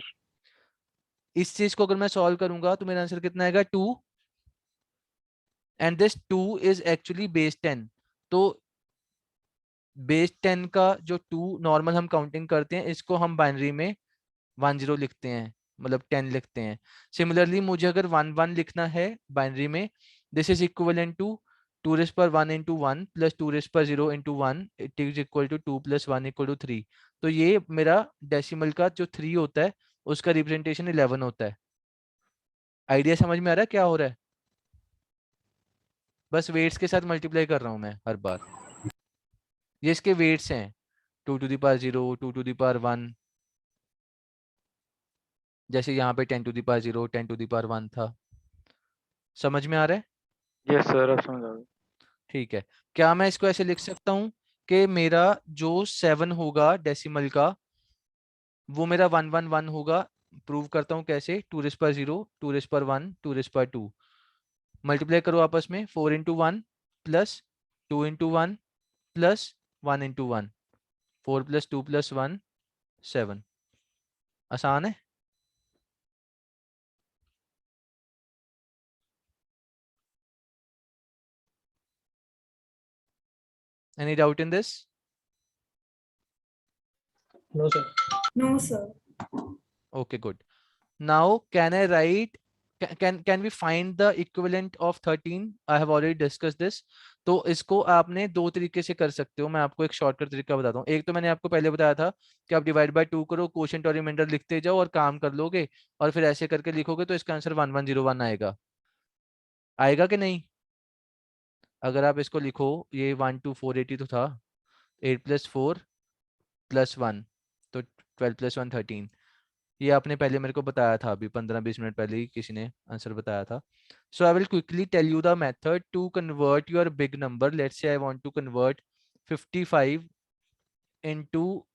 इस चीज को अगर मैं सॉल्व करूंगा तो मेरा आंसर कितना आएगा? 2। And this 2 is actually base 10। तो बेस 10 का जो 2 नॉर्मल हम काउंटिंग करते हैं, इसको हम बाइनरी में 10 लिखते हैं, मतलब 10 लिखते हैं। सिमिलरली मुझे अगर 1 1 लिखना है बाइनरी में, this is equivalent to 2 raise पर 1 into 1 plus 2 रेस पर 0 into 1, it is equal to 2 plus 1 equal to 3। तो ये मेरा डेसिमल का जो 3 होता है उसका रिप्रेजेंटेशन 11 होता है। आइडिया समझ में आ रहा है क्या हो रहा है? बस वेट्स के साथ मल्टीप्लाई कर रहा हूँ मैं हर बार। ये इसके वेट्स हैं, 2 to the power 0, 2 to the power 1, जैसे यहाँ पे 10 to the power 0, 10 to the power 1 था। समझ में आ रहा है? Yes, sir. अब समझ आ गया। ठीक है। क्या मैं इसको ऐसे लिख सकता हूँ कि मेरा जो 7 होगा डेसिमल का, वो मेरा 111 होगा? प्रूव करता हूँ कैसे। 2 रेस पर 0, 2 रेस पर 1, 2 रेस पर 2, मल्टीप्लाई करो आपस में। 4 into 1 plus 2 into 1 plus 1 into 1, 4 plus 2 plus 1 7। आसान है। Any doubt in this? No sir. No, sir. Okay, good. Now can I write, can we find the equivalent of 13? I have already discussed this। तो इसको आपने दो तरीके से कर सकते हो। मैं आपको एक शॉर्टकट तरीका बताता हूँ। एक तो मैंने आपको पहले बताया था कि आप डिवाइड बाय 2 करो, कोशेंट और रिमाइंडर लिखते जाओ और काम कर लोगे, और फिर ऐसे करके लिखोगे तो इसका आंसर 1101 आएगा। आएगा कि नहीं? अगर आप इसको लिखो, ये 12480 तो था, 8 + 4 + 1, तो 12 + 1 13। ये आपने पहले मेरे को बताया था, अभी 15-20 मिनट पहले ही किसी ने आंसर बताया था। So I will quickly tell you the method to convert your big number. Let's say I want to convert 55 into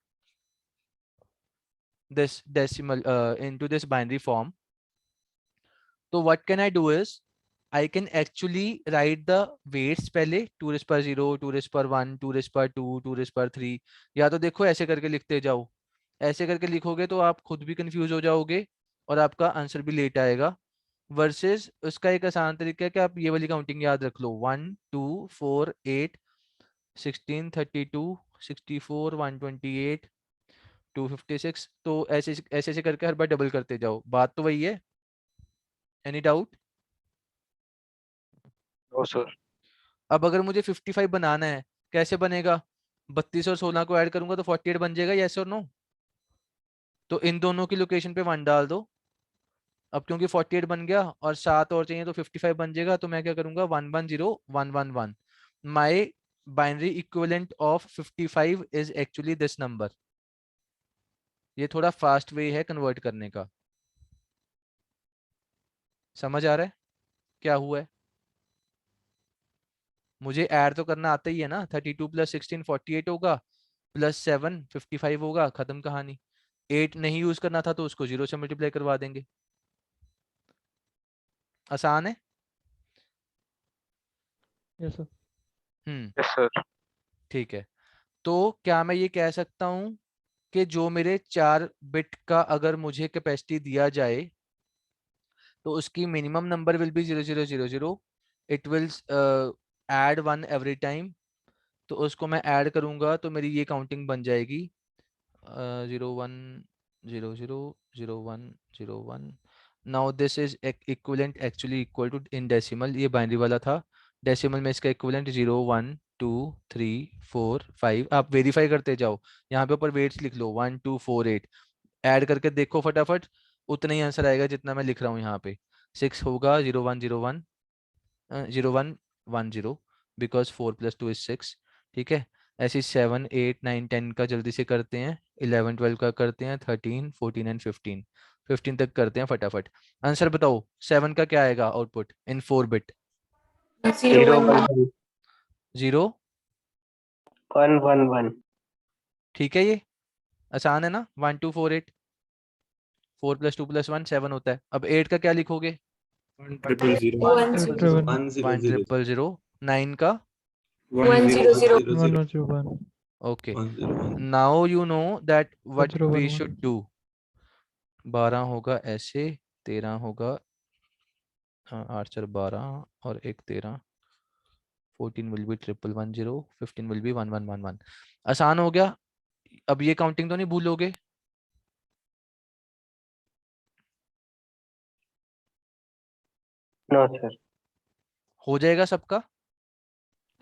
this decimal into this binary form। तो what can I do is I can actually write the weights पहले, 2 raise पर 0, 2 raise पर 1, 2 raise पर 2, 2 raise पर 3। या तो देखो ऐसे करके लिखते जाओ, ऐसे करके लिखोगे तो आप खुद भी कंफ्यूज हो जाओगे और आपका आंसर भी लेट आएगा। वर्सेस उसका एक आसान तरीका है कि आप ये वाली काउंटिंग याद रख लो, 1 2 4 8 16 32 64 128 256। तो ऐसे ऐसे ऐसे करके हर बार डबल करते जाओ। बात तो वही है। Any doubt? No sir. अब अगर मुझे 55 बनाना है, कैसे बनेगा? 32 और 16 को ऐड करूंगा तो 48 बन जाएगा, यस और नो? तो इन दोनों की लोकेशन पे 1 डाल दो। अब क्योंकि 48 बन गया और 7 और चाहिए तो 55 बन जाएगा, तो मैं क्या करूंगा, 110111। My binary equivalent of 55 is actually this number. ये थोड़ा फास्ट वे है कन्वर्ट करने का। समझ आ रहा है क्या हुआ है? मुझे ऐड तो करना आता ही है ना। 32 + 16 48 होगा, +7 55 होगा, खत्म कहानी। 8 नहीं यूज करना था तो उसको 0 से मल्टीप्लाई करवा देंगे। आसान है। Yes sir. Yes sir. ठीक है। तो क्या मैं ये कह सकता हूं कि जो मेरे 4 बिट का अगर मुझे कैपेसिटी दिया जाए तो उसकी minimum number will be 0000। It will add 1 every time. तो उसको मैं ऐड करूंगा तो मेरी ये काउंटिंग बन जाएगी 01000101। Now this is equivalent actually equal to in decimal, ये बाइनरी वाला था। डेसिमल में इसका इक्विवेलेंट 0 1 2 3 4 5। आप वेरीफाई करते जाओ, यहाँ पे ऊपर वेट्स लिख लो 1 2 4 8। ऐड करके देखो फटाफट, उतना ही आंसर आएगा जितना मैं लिख रहा हूँ यहाँ पे। 6 होगा 0101 0110 बिकॉज 4 + 2 = 6। ठीक है। ऐसे 7 8 9 10 का जल्दी से करते हैं, 11 12 का करते हैं, 13 14 एंड 15 15 तक करते हैं फटाफट। आंसर बताओ 7 का क्या आएगा आउटपुट इन 4 बिट? 0 1 1 0 1 1 1। ठीक है, ये आसान है ना। 1 2 4 8, 4 + 2 + 1 7 होता है। अब 8 का क्या लिखोगे? 1 1000। 9 का 101 okay. Now you know that what we 1011 should do. 12 होगा ऐसे, 13 होगा 8 4 12 और 1 13, 14 विल बी 1110, 15 विल बी 1111। आसान हो गया। अब ये काउंटिंग तो नहीं भूलोगे? No sir. हो जाएगा सबका?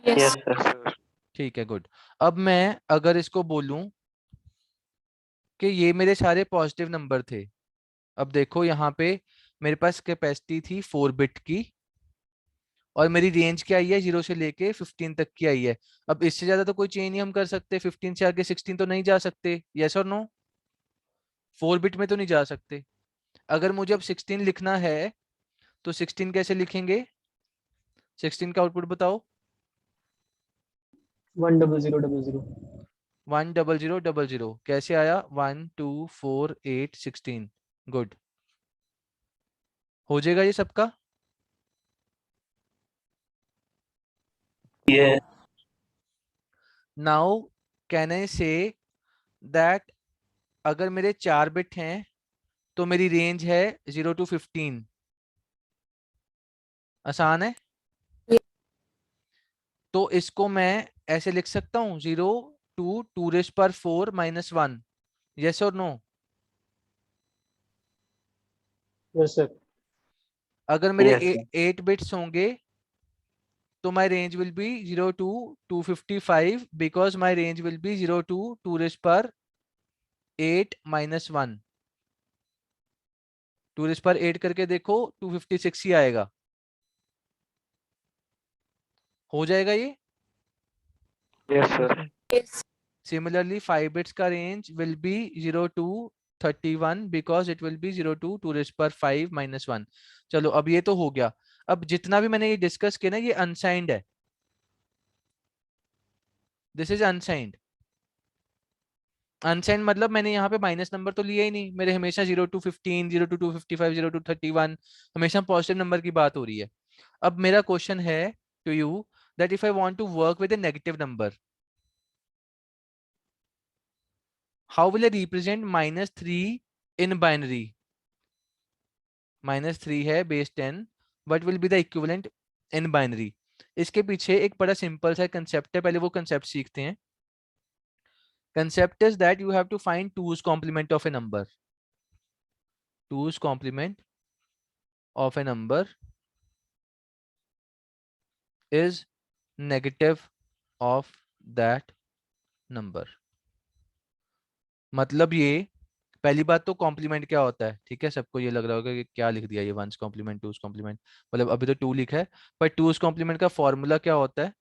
Yes sir. सर। ठीक है, गुड। अब मैं अगर इसको बोलूं कि ये मेरे सारे पॉजिटिव नंबर थे। अब देखो यहाँ पे मेरे पास कैपेसिटी थी 4 बिट की और मेरी रेंज क्या आई है, 0 से लेके 15 तक की आई है। अब इससे ज्यादा तो कोई चेंज नहीं हम कर सकते, 15 से आगे 16 तो नहीं जा सकते, यस और नो? 4 बिट में तो नहीं जा सकते। अगर मुझे अब 16 लिखना है तो 16 कैसे लिखेंगे? 16 का आउटपुट बताओ। 10000। 10000 कैसे आया? 1 2 4 8 16। गुड। हो जाएगा ये सबका? ये now can I say that अगर मेरे 4 बिट हैं तो मेरी रेंज है 0 to 15। आसान है। तो इसको मैं ऐसे लिख सकता हूँ 0 to 2⁻4 - 1। यस और नो? Yes sir. अगर मेरे यस सर। 8 बिट्स होंगे तो my range will be 0 to 255 because my range will be 0 to 2⁻8 - 1। 2⁻8 करके देखो 256 ही आएगा। हो जाएगा ये? Yes sir. Similarly 5 bits का range will be 0 to 31 because it will be 0 to 2⁵ - 1। चलो अब ये तो हो गया। अब जितना भी मैंने ये डिस्कस किया ना ये अनसाइंड है। This is unsigned. अनसाइंड मतलब मैंने यहाँ पे माइनस नंबर तो लिया ही नहीं, मेरे हमेशा 0 to 15 0 to 255 0 to 31 हमेशा पॉजिटिव नंबर की बात हो रही है। अब मेरा क्वेश्चन है to you that if I want to work with a negative number, how will I represent -3 in binary? -3 है base 10, what will be the equivalent in binary. इसके पीछे एक बड़ा सिंपल सा कंसेप्ट है, पहले वो कंसेप्ट सीखते हैं। Concept is that you have to find 2's complement of a number. 2's complement of a number is negative of that number. मतलब ये पहली बात तो कॉम्प्लीमेंट क्या होता है, ठीक है, सबको ये लग रहा होगा कि क्या लिख दिया ये, 1's complement 2's complement, मतलब अभी तो 2 लिखा है, पर 2's complement का फॉर्मूला क्या होता है?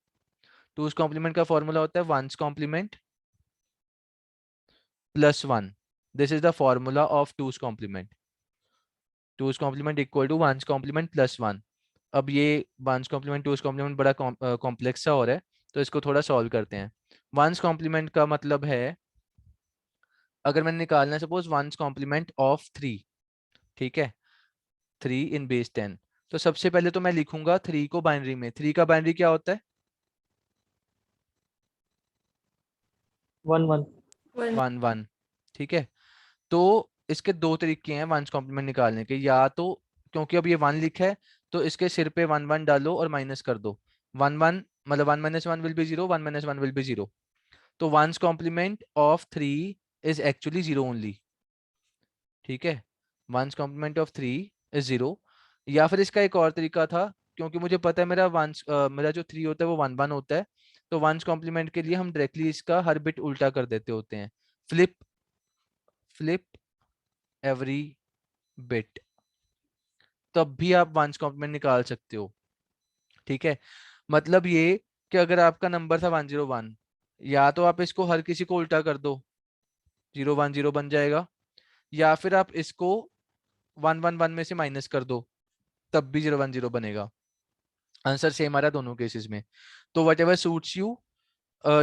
2's complement का फॉर्मूला होता है 1's complement plus 1. This is the formula of 2's complement. 2's complement equal to 1's complement plus 1. अब ये 1's complement 2's complement बड़ा कॉम्प्लेक्स सा हो रहा है, तो इसको थोड़ा सॉल्व करते हैं। 1's complement का मतलब है, अगर मैंने निकालना है सपोज 1's complement ऑफ 3, ठीक है, 3 इन बेस 10, तो सबसे पहले तो मैं लिखूंगा 3 को बाइनरी में। 3 का बाइनरी क्या होता है? 1 1 1 1, ठीक है। तो इसके दो तरीके हैं 1's complement निकालने के, या तो क्योंकि अब ये 1 लिखा है तो इसके सिर पे 1 1 डालो और माइनस कर दो। 1 1 मतलब 1 minus 1 will be 0, 1 minus 1 will be 0, तो 1's complement of 3 is actually 0 only, ठीक है। 1's complement of 3 is 0। या फिर इसका एक और तरीका था, क्योंकि मुझे पता है मेरा जो 3 होता है वो 1 1 होता है, तो 1's complement के लिए हम डायरेक्टली इसका हर बिट उल्टा कर देते होते हैं, फ्लिप एवरी बिट, तब भी आप 1's complement निकाल सकते हो, ठीक है। मतलब ये कि अगर आपका नंबर था 101, या तो आप इसको हर किसी को उल्टा कर दो, 010 बन जाएगा, या फिर आप इसको 111 में से माइनस कर दो, तब भी 010 बनेगा। आंसर सेम आ रहा है दोनों केसेस में, तो what ever suits you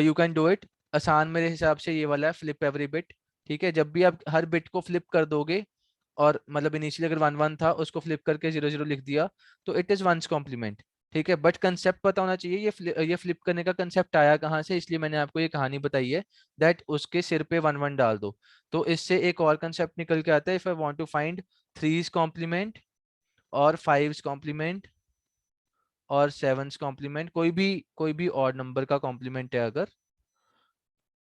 you can do it. आसान मेरे हिसाब से ये वाला है, फ्लिप एवरी बिट, ठीक है। जब भी आप हर बिट को फ्लिप कर दोगे, और मतलब इनिशियली अगर 1 1 था उसको फ्लिप करके 0 0 लिख दिया, तो इट इज 1's complement, ठीक है। बट कंसेप्ट पता होना चाहिए, ये फ्लिप करने का कंसेप्ट आया कहाँ से, इसलिए मैंने आपको ये कहानी बताई है, दैट उसके सिर पे 1 1 डाल दो। तो इससे एक और कंसेप्ट निकल के आता है, if I want to find 3's complement और 5's complement और 7's complement, कोई भी ऑड नंबर का कॉम्प्लीमेंट है अगर,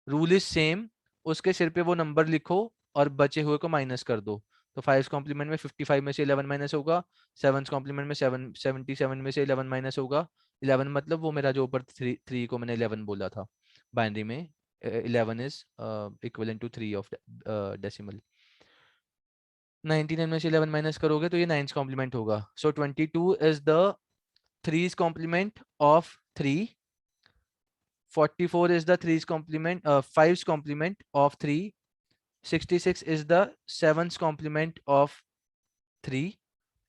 रूल इज सेम, उसके सिर पे वो नंबर लिखो और बचे हुए को माइनस कर दो। तो 5's complement में 55 में से 11 माइनस होगा, 7's complement में 77 में से 11 माइनस होगा। 11 मतलब वो मेरा जो ऊपर 3 को मैंने 11 बोला था, बाइनरी में 11 is equivalent to 3 of decimal. 99 में से 11 माइनस करोगे तो ये 9's complement होगा। सो 22 is the 3's complement of 3, 44 is the 3's complement 5's complement of 3, 66 is the 7's complement of 3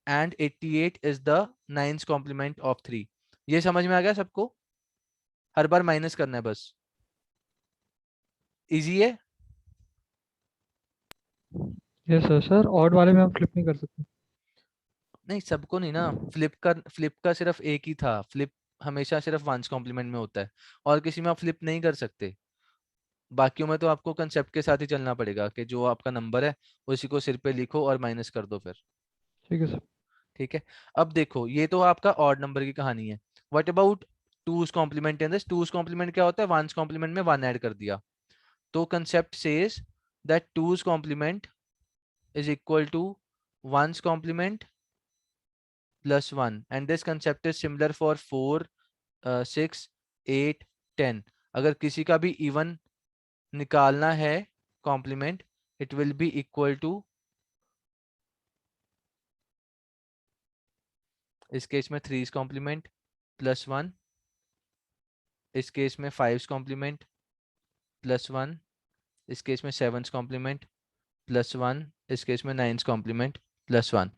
and 88 is the 9's complement of 3। ये समझ में आ गया सबको? हर बार माइनस करना है बस, इजी है। Yes sir. सर ऑड वाले में हम फ्लिप नहीं कर सकते? नहीं सबको नहीं ना, फ्लिप का सिर्फ एक ही था, फ्लिप हमेशा सिर्फ 1's complement में होता है, और किसी में आप फ्लिप नहीं कर सकते। बाकियों में तो आपको कंसेप्ट के साथ ही चलना पड़ेगा कि जो आपका नंबर है उसी को सिर पे लिखो और माइनस कर दो फिर, ठीक है सर। ठीक है। अब देखो ये तो आपका ऑड नंबर की कहानी है। What about 2's complement in this? 2's complement क्या होता है? 1's complement में 1 ऐड कर दिया, तो concept says that 2's complement is equal to 1's complement plus 1, and this concept is similar for 4 6 8 10। अगर किसी का भी इवन निकालना है complement, it will be equal to, इस केस में 3's complement प्लस 1, इस केस में 5's complement प्लस 1, इस केस में 7's complement प्लस 1, इस केस में 9's complement प्लस 1।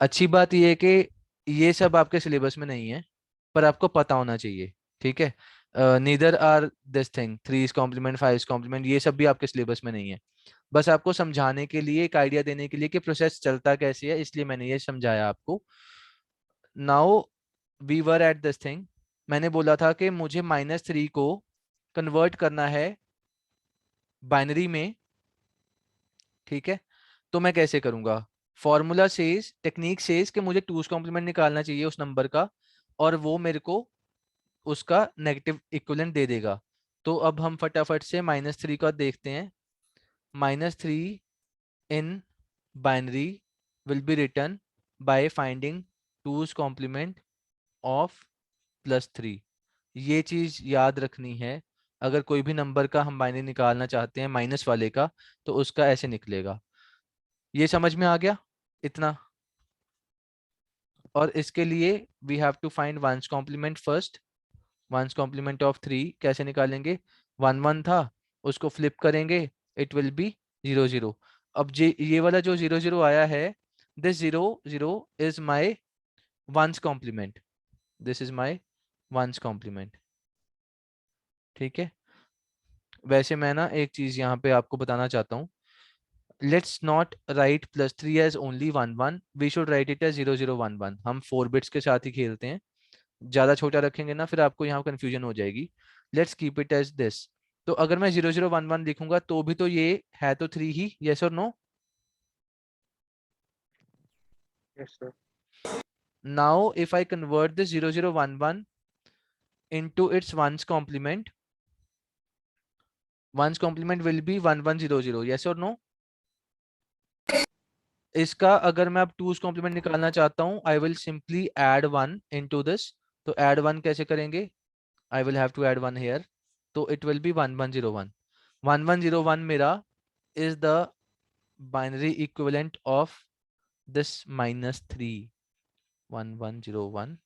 अच्छी बात यह है कि ये सब आपके सिलेबस में नहीं है, पर आपको पता होना चाहिए, ठीक है। Neither are this thing 3's complement 5's complement, ये सब भी आपके सिलेबस में नहीं है। बस आपको समझाने के लिए, एक आइडिया देने के लिए कि प्रोसेस चलता कैसे है, इसलिए मैंने ये समझाया आपको। Now we were at this thing, मैंने बोला था कि मुझे -3 को कन्वर्ट करना है बाइनरी में, ठीक है। तो मैं कैसे करूंगा? फॉर्मूला सेज, टेक्निक सेज कि मुझे 2's कॉम्प्लीमेंट निकालना चाहिए उस नंबर का, और वो मेरे को उसका नेगेटिव इक्विवेलेंट दे देगा। तो अब हम फटाफट से -3 का देखते हैं। -3 in binary will be written by finding 2's complement of +3। ये चीज याद रखनी है, अगर कोई भी नंबर का हम बाइनरी निकालना चाहते हैं माइनस वाले का, तो उसका ऐसे निकलेगा। ये समझ में आ गया इतना? और इसके लिए we have to find 1's complement first. 1's complement of 3 कैसे निकालेंगे? 1 1 था, उसको फ्लिप करेंगे, इट विल बी 0 0। अब ये वाला जो 0 0 आया है, this 0 0 is my 1's complement, this is my 1's complement. ठीक है। वैसे मैं ना एक चीज यहाँ पे आपको बताना चाहता हूँ, let's not write +3 as only 1 1, we should write it as 0 0 1 1। हम 4 बिट्स के साथ ही खेलते हैं, ज्यादा छोटा रखेंगे ना फिर आपको यहाँ कंफ्यूजन हो जाएगी। Let's keep it as this. तो अगर मैं 0 0 1 1 लिखूंगा तो भी तो ये है तो 3 ही, यस और no? Yes sir. Now if I convert this 0 0 1 1 into its 1's complement, 1's complement will be 1 1 0 0, yes or no? इसका अगर मैं अब 2's complement निकालना चाहता हूँ, I will simply add 1 into this। तो add 1 कैसे करेंगे? I will have to add 1 here, तो it will be 1 1 0 1। 1 1 0 1 मेरा is the binary equivalent of this -3। 1 1 0 1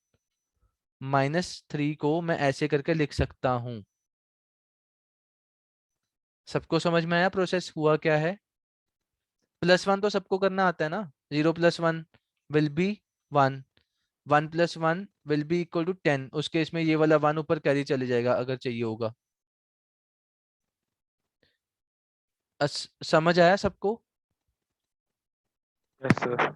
-3 को मैं ऐसे करके लिख सकता हूँ। सबको समझ में आया प्रोसेस हुआ क्या है? +1 तो सबको करना आता है ना। 0 + 1 will be 1, 1 + 1 will be equal to 10। उस केस में ये वाला 1 ऊपर कैरी चले जाएगा अगर चाहिए होगा। समझ आया सबको? Yes sir.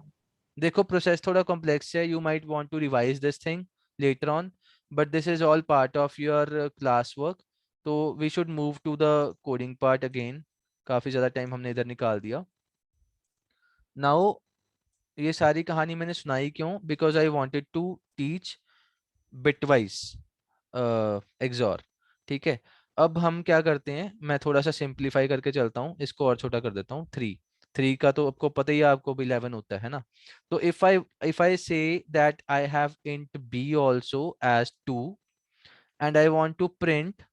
देखो प्रोसेस थोड़ा कॉम्प्लेक्स है, you might want to revise this thing later on, but this is all part of your class work. तो we should move to the coding part again. काफी ज्यादा टाइम हमने इधर निकाल दिया। नाउ ये सारी कहानी मैंने सुनाई क्यों? Because I wanted to teach bitwise XOR. ठीक है। अब हम क्या करते हैं, मैं थोड़ा सा सिंप्लीफाई करके चलता हूँ, इसको और छोटा कर देता हूँ। 3 का तो आपको पता ही है, आपको भी 11 होता है ना। तो if I say that I have int b also as 2 and I want to print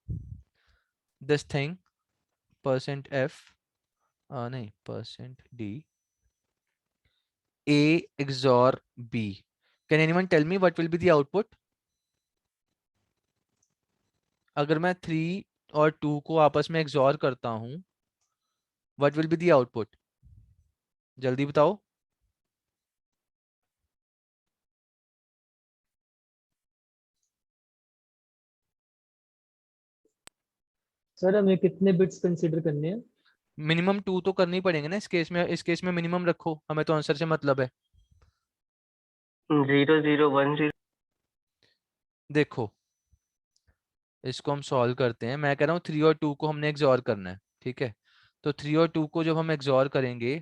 this thing %f नहीं %d a XOR b, can anyone tell me what will be the output? अगर मैं 3 और 2 को आपस में XOR करता हूं, what will be the output? जल्दी बताओ। सर हमें कितने बिट्स कंसीडर करने हैं? मिनिमम 2 तो करनी पड़ेंगे ना इस केस में। इस केस में मिनिमम रखो, हमें तो आंसर से मतलब है। 0 0 1 0। देखो इसको हम सॉल्व करते हैं। मैं कह रहा हूँ 3 और 2 को हमने XOR करना है। ठीक है। तो 3 और 2 को जब हम XOR करेंगे,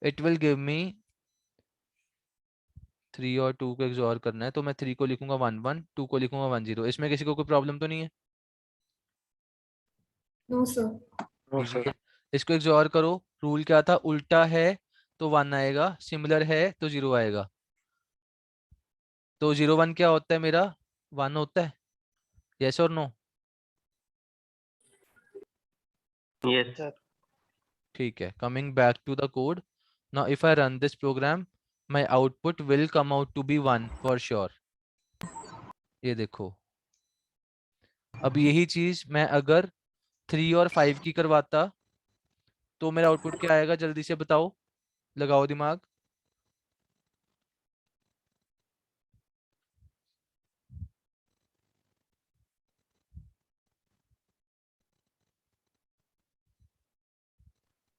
इट विल गिव मी 3 और 2 को XOR करना है, तो मैं 3 को लिखूंगा 1 1, 2 को लिखूंगा 1 0। इसमें किसी को कोई प्रॉब्लम तो नहीं है? No sir. No easy sir. है। इसको XOR करो। रूल क्या था? उल्टा है तो 1 आएगा, सिमिलर है तो 0 आएगा। तो 0 1 क्या होता है मेरा? 1 होता है, यस और नो? Yes sir. ठीक है। Coming back to the code, now if I run this program, my output will come out to be 1 for sure. ये देखो। अब यही चीज मैं अगर 3 और 5 की करवाता तो मेरा आउटपुट क्या आएगा? जल्दी से बताओ, लगाओ दिमाग।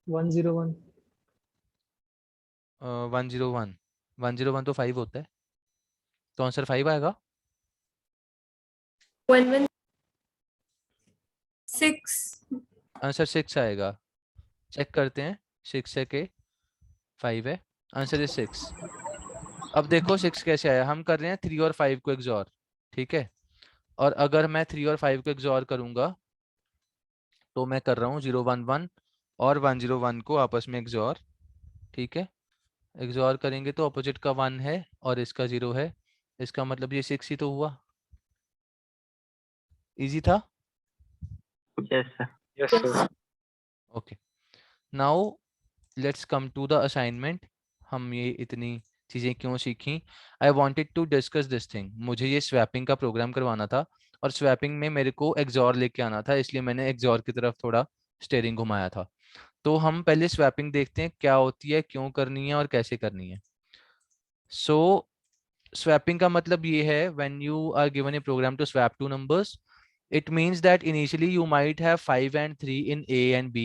वन जीरो वन 101, 101 तो 5 होता है, तो आंसर 5 आएगा। 1 1 6। आंसर 6 आएगा। चेक करते हैं, 6 है के 5 है। Answer is 6। अब देखो 6 कैसे आया, हम कर रहे हैं 3 और 5 को XOR, ठीक है। और अगर मैं 3 और 5 को XOR करूंगा तो मैं कर रहा हूँ 0 1 1 और 1 0 1 को आपस में XOR, ठीक है। XOR करेंगे तो ऑपोजिट का 1 है और इसका 0 है, इसका मतलब ये 6 ही तो हुआ। इजी था। Yes sir. Yes sir. Okay, now let's come to the assignment. हम ये इतनी चीज़ें क्यों सीखी? I wanted to discuss this thing. मुझे ये स्वैपिंग का प्रोग्राम करवाना था और स्वैपिंग में मेरे को XOR लेके आना था, इसलिए मैंने XOR की तरफ थोड़ा स्टेयरिंग घुमाया था। तो हम पहले स्वैपिंग देखते हैं क्या होती है, क्यों करनी है और कैसे करनी है। सो swapping का मतलब ये है when you are given a program to swap two numbers, it means that initially you might have 5 and 3 in A and B,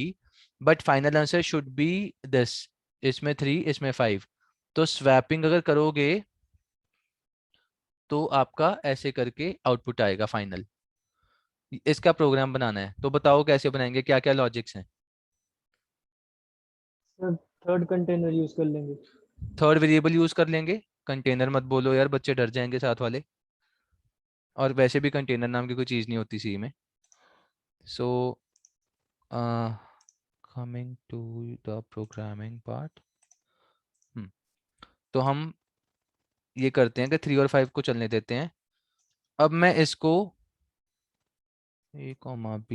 but final answer should be this, इसमें 3 इसमें 5। तो swapping अगर करोगे तो आपका ऐसे करके आउटपुट आएगा फाइनल। इसका प्रोग्राम बनाना है, तो बताओ कैसे बनाएंगे, क्या क्या लॉजिक्स हैं? सर थर्ड कंटेनर यूज कर लेंगे। थर्ड वेरिएबल यूज कर लेंगे। कंटेनर मत बोलो यार, बच्चे डर जाएंगे साथ वाले, और वैसे भी कंटेनर नाम की कोई चीज नहीं होती सी में। सो coming to the programming part, तो हम ये करते हैं कि 3 और 5 को चलने देते हैं। अब मैं इसको A, B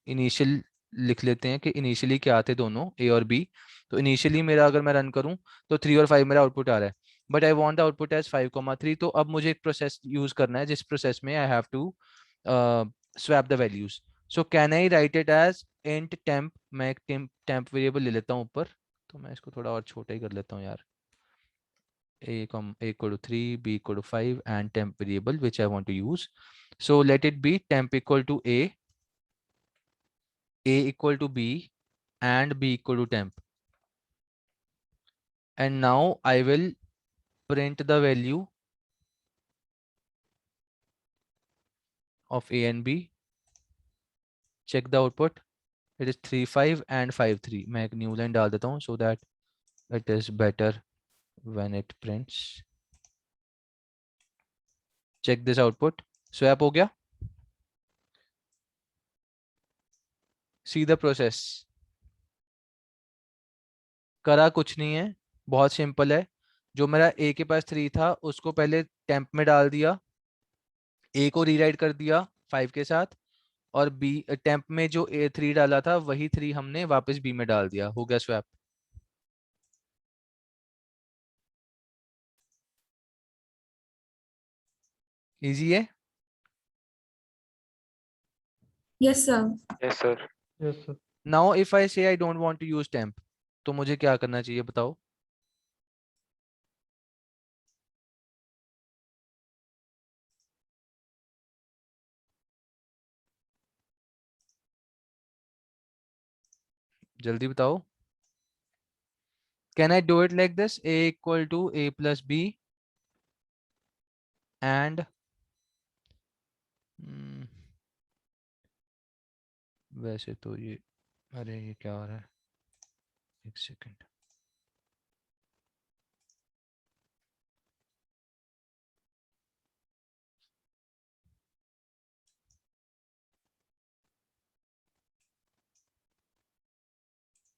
इनिशियल लिख लेते हैं कि इनिशियली क्या थे दोनों A और B। तो इनिशियली मेरा अगर मैं रन करूं तो 3 और 5 मेरा आउटपुट आ रहा है, but I want the output as 5, 3। तो अब मुझे एक प्रोसेस यूज करना है जिस प्रोसेस में I have to swap the values. So can I write it as int temp. मैं एक टेम्प वेरिएबल ले लेता हूँ ऊपर, तो मैं इसको थोड़ा और छोटा ही कर लेता हूँ यार। A equal to 3, B equal to 5, and temp variable which I want to use. So let it be temp equal to A equal to B, and B equal to temp. And now I will print the value of A and B. Check the output. It is 3 5 and 5 3. मैं एक new line डाल देता हूँ so that it is better when it prints. Check this output. Swap हो गया। See the process. करा कुछ नहीं है, बहुत सिंपल है। जो मेरा A के पास 3 था उसको पहले टेम्प में डाल दिया, A को रीराइट कर दिया 5 के साथ, और B टेम्प में जो A3 डाला था वही 3 हमने वापस B में डाल दिया, हो गया स्वैप। इजी है। Yes, sir. Yes sir. Yes sir. Now if I say I don't want to use temp, तो मुझे क्या करना चाहिए बताओ? जल्दी बताओ। Can I do it like this, A equal to A plus B and वैसे तो ये, अरे ये क्या हो रहा है, एक सेकंड।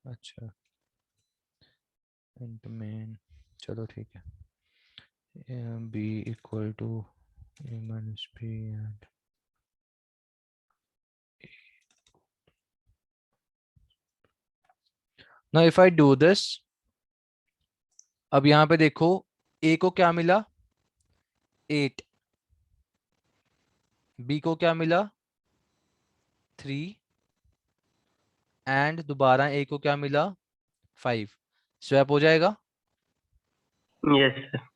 अच्छा इंट मेन, चलो ठीक है। B equal to A minus B and now if I do this, अब यहाँ पे देखो A को क्या मिला 8, B को क्या मिला 3, एंड दोबारा A को क्या मिला 5। स्वैप हो जाएगा। Yes sir.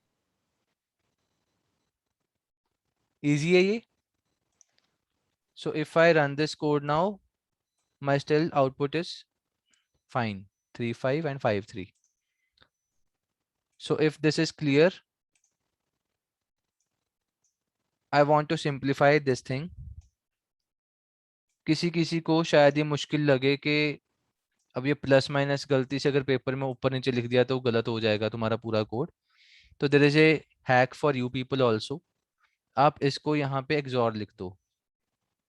इजी है ये। So if I run this code now, my still output is fine, 3 5 and 5 3. So if this is clear, I want to simplify this thing. किसी किसी को शायद ये मुश्किल लगे कि अब ये प्लस माइनस गलती से अगर पेपर में ऊपर नीचे लिख दिया तो गलत हो जाएगा तुम्हारा पूरा कोड। तो there is a hack for you people also, आप इसको यहाँ पे एक्सॉर लिख दो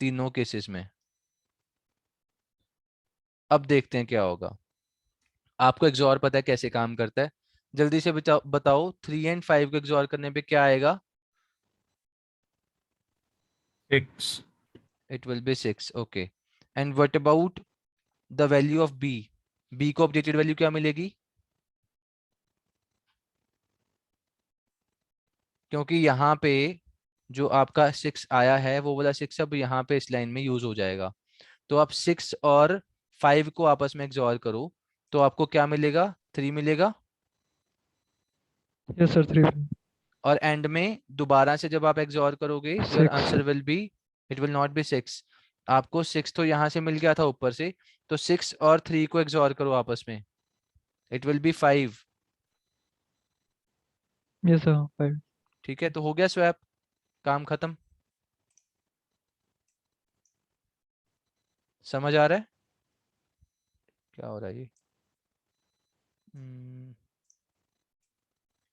तीनों केसेस में। अब देखते हैं क्या होगा। आपको एक्सॉर पता है कैसे काम करता है, जल्दी से बताओ 3 एंड 5 को एक्सॉर करने पे क्या आएगा? 6. It will be 6। Okay, and what about the value of B? B को अपडेटेड वैल्यू क्या मिलेगी? क्योंकि यहाँ पे जो आपका 6 आया है वो वाला 6 अब यहाँ पे इस लाइन में यूज हो जाएगा। तो आप 6 और 5 को आपस में एक्सॉर करो तो आपको क्या मिलेगा? 3 मिलेगा। Yes sir 3। और एंड में दोबारा से जब आप एक्सॉर करोगे your 6। Answer will B, it will not be 6। आपको 6 तो यहाँ से मिल गया था ऊपर से, तो 6 और 3 को एक्सॉर करो आपस में, it will B 5। Yes sir 5। ठीक है, तो हो गया स्वैप, काम खत्म। समझ आ रहा है क्या हो रहा है ये?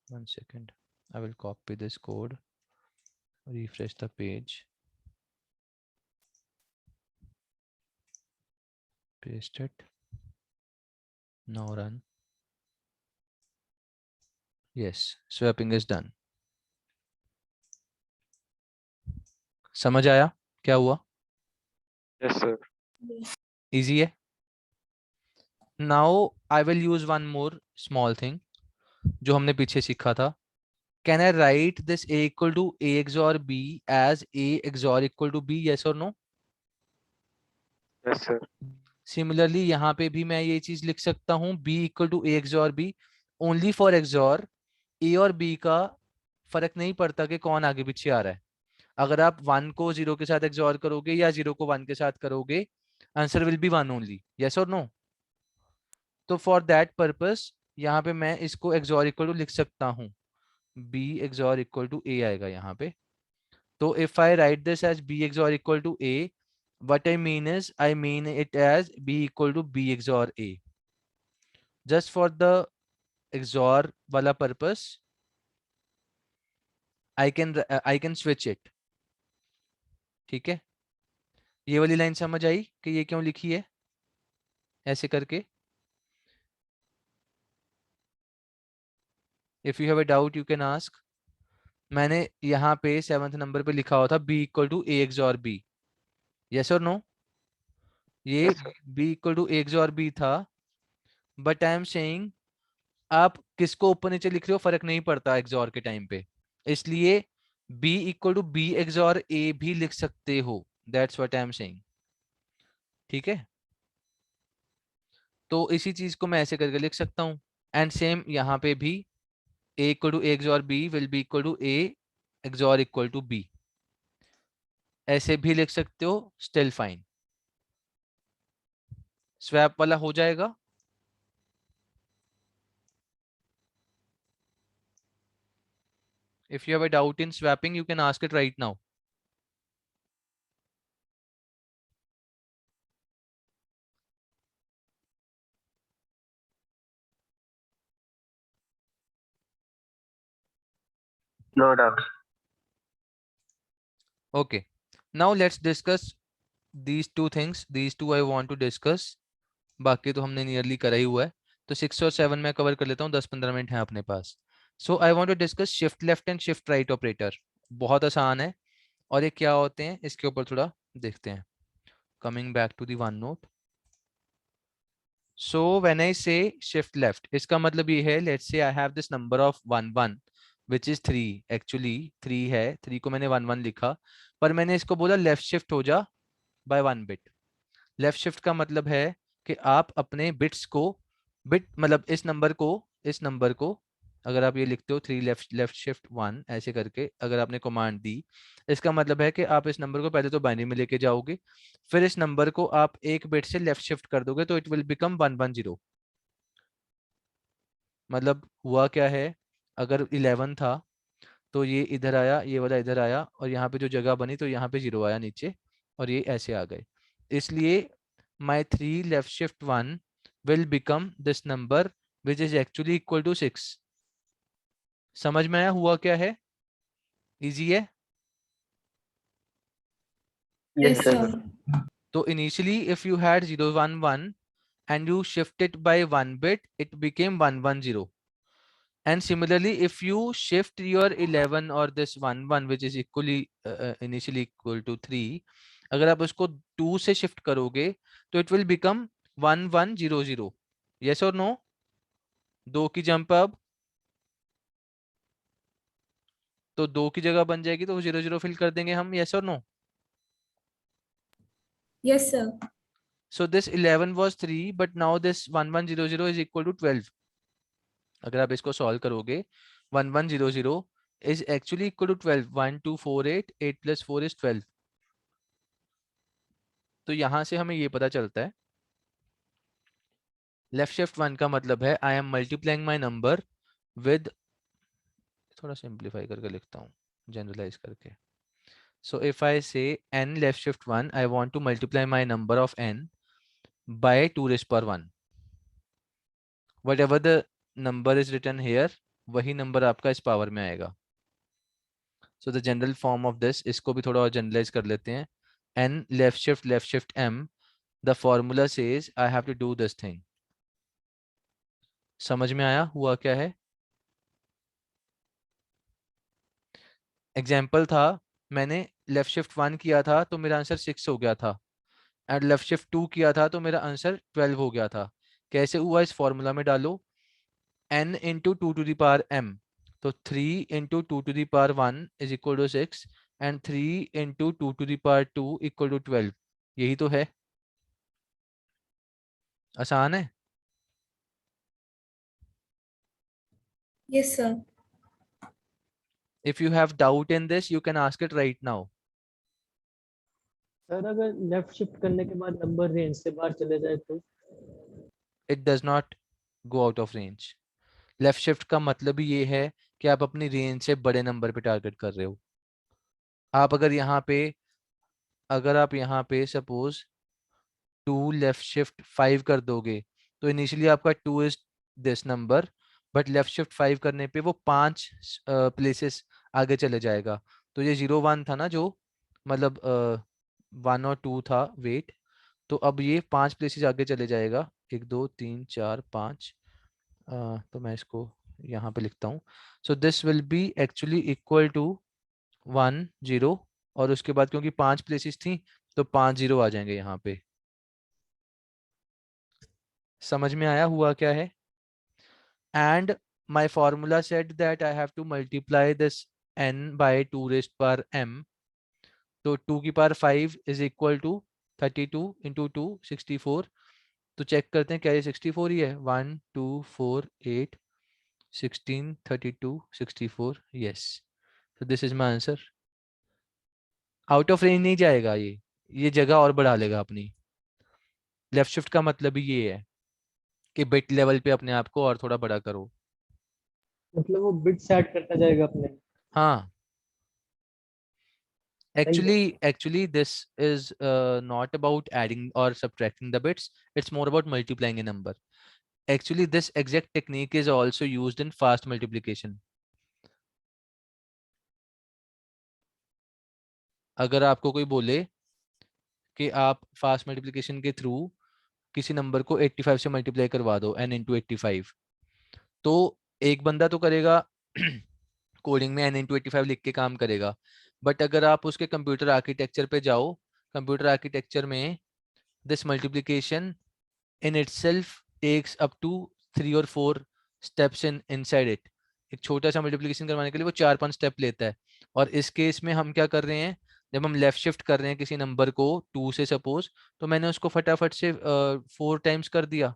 1 second, I will copy this code, refresh the page, paste it, now run. Yes, swapping is done. समझ आया क्या हुआ? Yes sir. Easy है। Now I will use one more small thing जो हमने पीछे सीखा था। Can I write this A equal to A XOR B as A XOR equal to B? Yes or no? Yes sir. Similarly यहाँ पे भी मैं ये चीज लिख सकता हूँ B equal to A XOR B only for XOR A और B का फर्क नहीं पड़ता कि कौन आगे पीछे आ रहा है। अगर आप 1 को 0 के साथ XOR करोगे या 0 को 1 के साथ करोगे, answer will be 1 only. Yes और नो? तो फॉर दैट पर्पस यहाँ पे मैं इसको XOR इक्वल टू लिख सकता हूँ, B XOR equal to A आएगा यहाँ पे। तो if I write this as B XOR equal to A, what I mean is I mean it as B equal to B XOR A. Just for the XOR वाला purpose, I can switch it. ठीक है, ये वाली line समझ आई कि ये क्यों लिखी है ऐसे करके? If you have a doubt you can ask. मैंने यहाँ पे 7th नंबर पे लिखा हुआ था B equal to A XOR B. Yes or no? ये B equal to A XOR B था, but I am saying आप किसको ऊपर नीचे लिख रहे हो फर्क नहीं पड़ता XOR के टाइम पे, इसलिए B equal to B XOR A भी लिख सकते हो। That's what I am saying. ठीक है, तो इसी चीज को मैं ऐसे करके लिख सकता हूँ। एंड सेम यहाँ पे भी A equal to A XOR B will be equal to A XOR equal to B, ऐसे भी लिख सकते हो, स्टिल फाइन। स्वैप वाला हो जाएगा। If you have a doubt in swapping, you can ask it right now. No doubt. Okay, now let's discuss these two things. These two I want to discuss. बाकी तो हमने nearly करा ही हुआ है, तो 6 और 7 में कवर कर लेता हूँ, 10-15 मिनट है अपने पास। So I want to discuss shift left and shift right operator. बहुत आसान है, और ये क्या होते हैं इसके ऊपर थोड़ा देखते हैं। Coming back to the one note. So when I say shift left, इसका मतलब ये है, let's say I have this number of 1 1 which is 3। Actually 3 है, 3 को मैंने 1 1 लिखा, पर मैंने इसको बोला लेफ्ट शिफ्ट हो जा बाय 1 बिट। लेफ्ट शिफ्ट का मतलब है कि आप अपने बिट्स को, बिट मतलब इस नंबर को अगर आप ये लिखते हो 3 लेफ्ट शिफ्ट 1 ऐसे करके, अगर आपने कमांड दी, इसका मतलब है कि आप इस नंबर को पहले तो बाइनरी में लेके जाओगे, फिर इस नंबर को आप एक बिट से लेफ्ट शिफ्ट कर दोगे, तो इट विल बिकम 110। मतलब हुआ क्या है, अगर 11 था तो ये इधर आया, ये वाला इधर आया, और यहाँ पे जो जगह बनी तो यहाँ पे 0 आया नीचे, और ये ऐसे आ गए। इसलिए my 3 left shift 1 will become this number which is actually equal to 6. समझ में आया हुआ क्या है? इजी है? Yes, Yes, sir. sir. So initially if you had 0 1 1 and you shift it by 1 bit, it became 1 1 0. And similarly if you shift your 11 or this 1 1 which is equally initially equal to 3, अगर आप उसको 2 से shift करोगे तो it will become 1 1 0 0. Yes or no? 2 की jump अब तो 2 की जगह बन जाएगी तो 0 0 फिल कर देंगे हम. Yes or no? Yes, sir. So this 11 was 3 but now this 1 1 0 0 is equal to 12. अगर आप इसको सॉल्व करोगे 1 1 0 0 is actually equal to 12. 1 2 4 8 8 plus 4 is 12. तो यहां से हमें ये पता चलता है लेफ्ट शिफ्ट 1 का मतलब है I M multiplying my number with, थोड़ा सिंप्लीफाई करके लिखता हूँ जनरलाइज करके. So if I say n left shift 1 I want to multiply my number of n by 2 raised power 1. whatever the number is written here वही number आपका इस power में आएगा. So the general form of this, इसको भी थोड़ा और generalise कर लेते हैं. n left shift m, the formula says I have to do this thing. समझ में आया हुआ क्या है? एग्जाम्पल था, मैंने लेफ्ट शिफ्ट 1 किया था तो मेरा आंसर 6 हो गया था एंड लेफ्ट शिफ्ट 2 किया था तो मेरा आंसर 12 हो गया था. कैसे हुआ? इस फॉर्मूला में डालो n into 2 to the power m, तो 3 into 2 to the power 1 is equal to 6 and 3 into 2 to the power 2 equal to 12. यही तो है. आसान है. Yes, sir. If you have doubt in this, you can ask it right now. Sir अगर left shift करने के बाद number range से बाहर चले जाए तो? It does not go out of range. Left shift का मतलब ही ये है कि आप अपनी रेंज से बड़े नंबर पे टारगेट कर रहे हो. आप अगर यहाँ पे सपोज 2 लेफ्ट शिफ्ट 5 कर दोगे तो इनिशियली आपका 2 is this number, but left shift 5 करने पे वो 5 प्लेसेस आगे चले जाएगा. तो ये 0 1 था ना, जो मतलब 1 और 2 था वेट, तो अब ये 5 प्लेसेस आगे चले जाएगा. 1 2 3 4 5. तो मैं इसको यहाँ पे लिखता हूँ. So this will be actually equal to 1 0 और उसके बाद क्योंकि 5 प्लेसेस थी तो 5 0 आ जाएंगे यहाँ पे. समझ में आया हुआ क्या है? And my formula said that I have to multiply this n by 2 raised power m. तो 2 की power 5 is equal to 32 into 2 64. तो चेक करते हैं क्या ये 64 ही है. 1 2 4 8 16 32 64. yes. so this is my answer. Out of range नहीं जाएगा ये जगह और बढ़ा लेगा अपनी. लेफ्ट शिफ्ट का मतलब ही ये है कि बिट लेवल पे अपने आप को और थोड़ा बड़ा करो. मतलब वो बिट्स ऐड करता जाएगा अपने? हाँ, सही है. actually this is not about adding or subtracting the bits, it's more about multiplying a number. Actually this exact technique is also used in fast multiplication. अगर आपको कोई बोले कि आप फास्ट मल्टीप्लिकेशन के थ्रू किसी नंबर को 85 से मल्टीप्लाई करवा दो n इंटू 85, तो एक बंदा तो करेगा कोडिंग में n इंटू 85 लिख के काम करेगा. बट अगर आप उसके कंप्यूटर आर्किटेक्चर पे जाओ, कंप्यूटर आर्किटेक्चर में this multiplication in itself takes up to 3 or 4 steps inside it. एक छोटा सा मल्टीप्लिकेशन करवाने के लिए वो 4-5 स्टेप लेता है. और इस केस में हम क्या कर रहे हैं, जब हम लेफ्ट शिफ्ट कर रहे हैं किसी नंबर को 2 से सपोज, तो मैंने उसको फटाफट से 4 टाइम्स कर दिया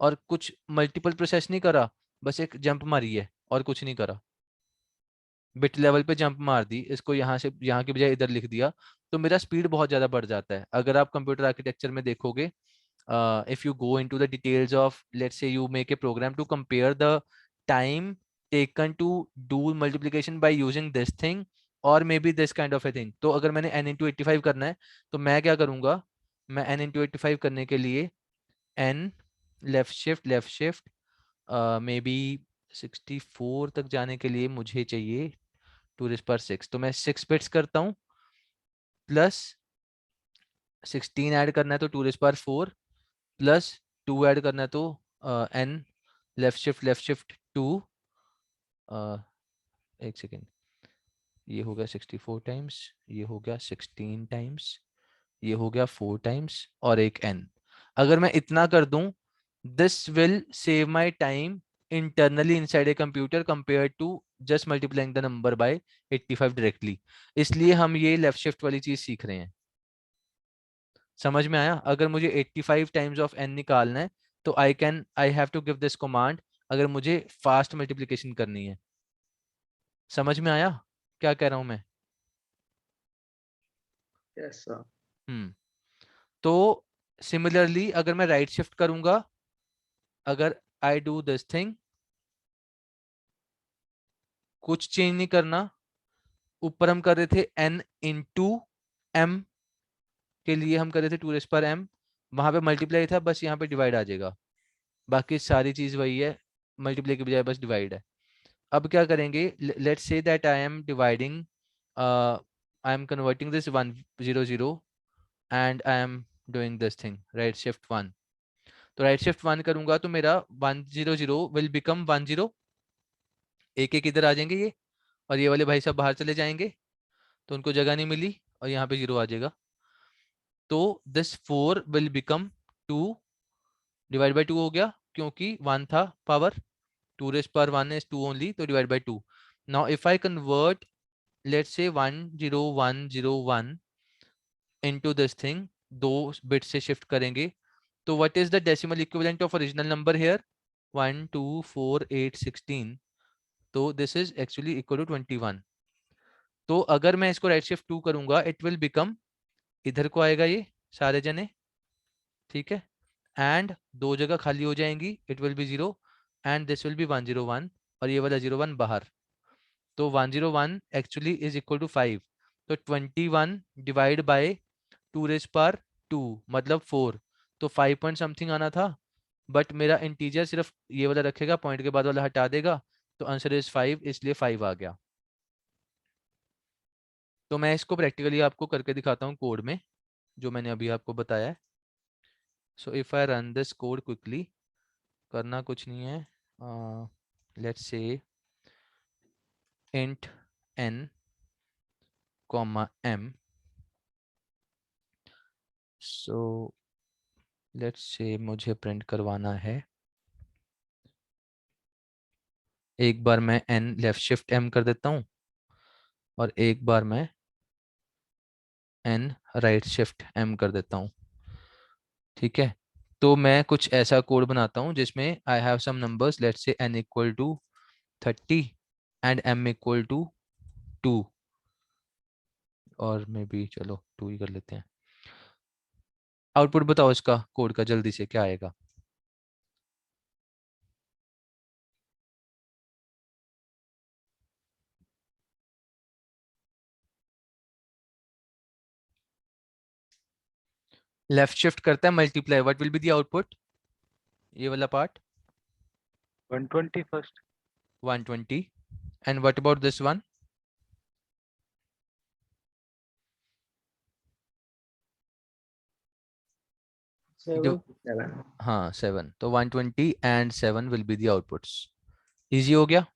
और कुछ मल्टीपल प्रोसेस नहीं करा, बस एक जंप मारी है और कुछ नहीं करा. बिट लेवल पे जंप मार दी, इसको यहाँ से यहाँ की बजाय इधर लिख दिया, तो मेरा स्पीड बहुत ज़्यादा बढ़ जाता है. अगर आप कंप्यूटर आर्किटेक्चर में देखोगे, if you go into the details of, let's say you make a program to compare the time taken to do multiplication by using this thing or maybe this kind of a thing. तो अगर मैंने n into 85 करना है तो मैं क्या करूँगा, मैं n into 85 करने के लिए n left shift may be 64 तक जाने के लिए मुझे चाहिए 2⁻6, तो मैं 6 बिट्स करता हूँ प्लस 16 ऐड करना है तो 2⁻4 प्लस 2 ऐड करना है तो n लेफ्ट शिफ्ट 2 एक सेकेंड, ये हो गया 64 टाइम्स, ये हो गया 16 टाइम्स, ये हो गया 4 टाइम्स और एक n। अगर मैं इतना कर दूं, this will save my time internally inside a computer compared to just multiplying the number by 85 directly। इसलिए हम ये लेफ्ट शिफ्ट वाली चीज सीख रहे हैं। समझ में आया? अगर मुझे 85 टाइम्स ऑफ n निकालना है तो I have to give this command अगर मुझे फास्ट मल्टीप्लिकेशन करनी है। समझ में आया क्या कह रहा हूं मैं? Yes sir. तो सिमिलरली अगर मैं राइट शिफ्ट करूंगा, अगर आई डू दिस थिंग, कुछ चेंज नहीं करना, ऊपर हम कर रहे थे n इंटू m, के लिए हम कर रहे थे 2⁻m, वहां पे मल्टीप्लाई था, बस यहाँ पे डिवाइड आ जाएगा, बाकी सारी चीज वही है, मल्टीप्लाई के बजाय बस डिवाइड है। अब क्या करेंगे, let's say that I am dividing, I am converting this 100 and I am doing this thing right shift 1। तो राइट शिफ्ट 1 करूंगा तो मेरा 100 विल बिकम 10, एक एक इधर आ जाएंगे ये, और ये वाले भाई साहब बाहर चले जाएंगे तो उनको जगह नहीं मिली और यहाँ पे 0 आ जाएगा। तो this 4 will become 2 divide by 2 हो गया, क्योंकि 1 था पावर, 2⁻1 is 2 only, तो divide by 2। Now if I convert let's say 10101 into this thing, 2 bit से शिफ्ट करेंगे, तो what is the decimal equivalent of original number here? 1 2 4 8 16, तो this is actually equal to 21। तो अगर मैं इसको राइट शिफ्ट 2 करूंगा, इट विल बिकम, इधर को आएगा ये सारे जने, ठीक है, एंड 2 जगह खाली हो जाएंगी, it will be 0 and this will B 101 और ये वाला 01 बाहर, तो 101 एक्चुअली इज इक्वल टू 5। तो 21 डिवाइड बाय 2⁻2 मतलब 4, तो 5 पॉइंट समथिंग आना था, बट मेरा इंटीजर सिर्फ ये वाला रखेगा, पॉइंट के बाद वाला हटा देगा, तो आंसर इज 5, इसलिए 5 आ गया। तो मैं इसको प्रैक्टिकली आपको करके दिखाता हूँ कोड में, जो मैंने अभी आपको बताया है। So if I run this code quickly, करना कुछ नहीं है, लेट्स से int n comma m, so let's say मुझे प्रिंट करवाना है, एक बार मैं n लेफ्ट शिफ्ट m कर देता हूँ और एक बार मैं n राइट शिफ्ट m कर देता हूँ, ठीक है। तो मैं कुछ ऐसा कोड बनाता हूँ जिसमें I have some numbers, let's say n equal to 30 and m equal to 2, और मे बी चलो 2 ही कर लेते हैं। आउटपुट बताओ इसका कोड का जल्दी से क्या आएगा? लेफ्ट शिफ्ट करता है multiply, what will be the output? ये वाला part 120 first. 120 and what about this one? हाँ 7, तो 120 and 7 will be the outputs. Easy हो गया?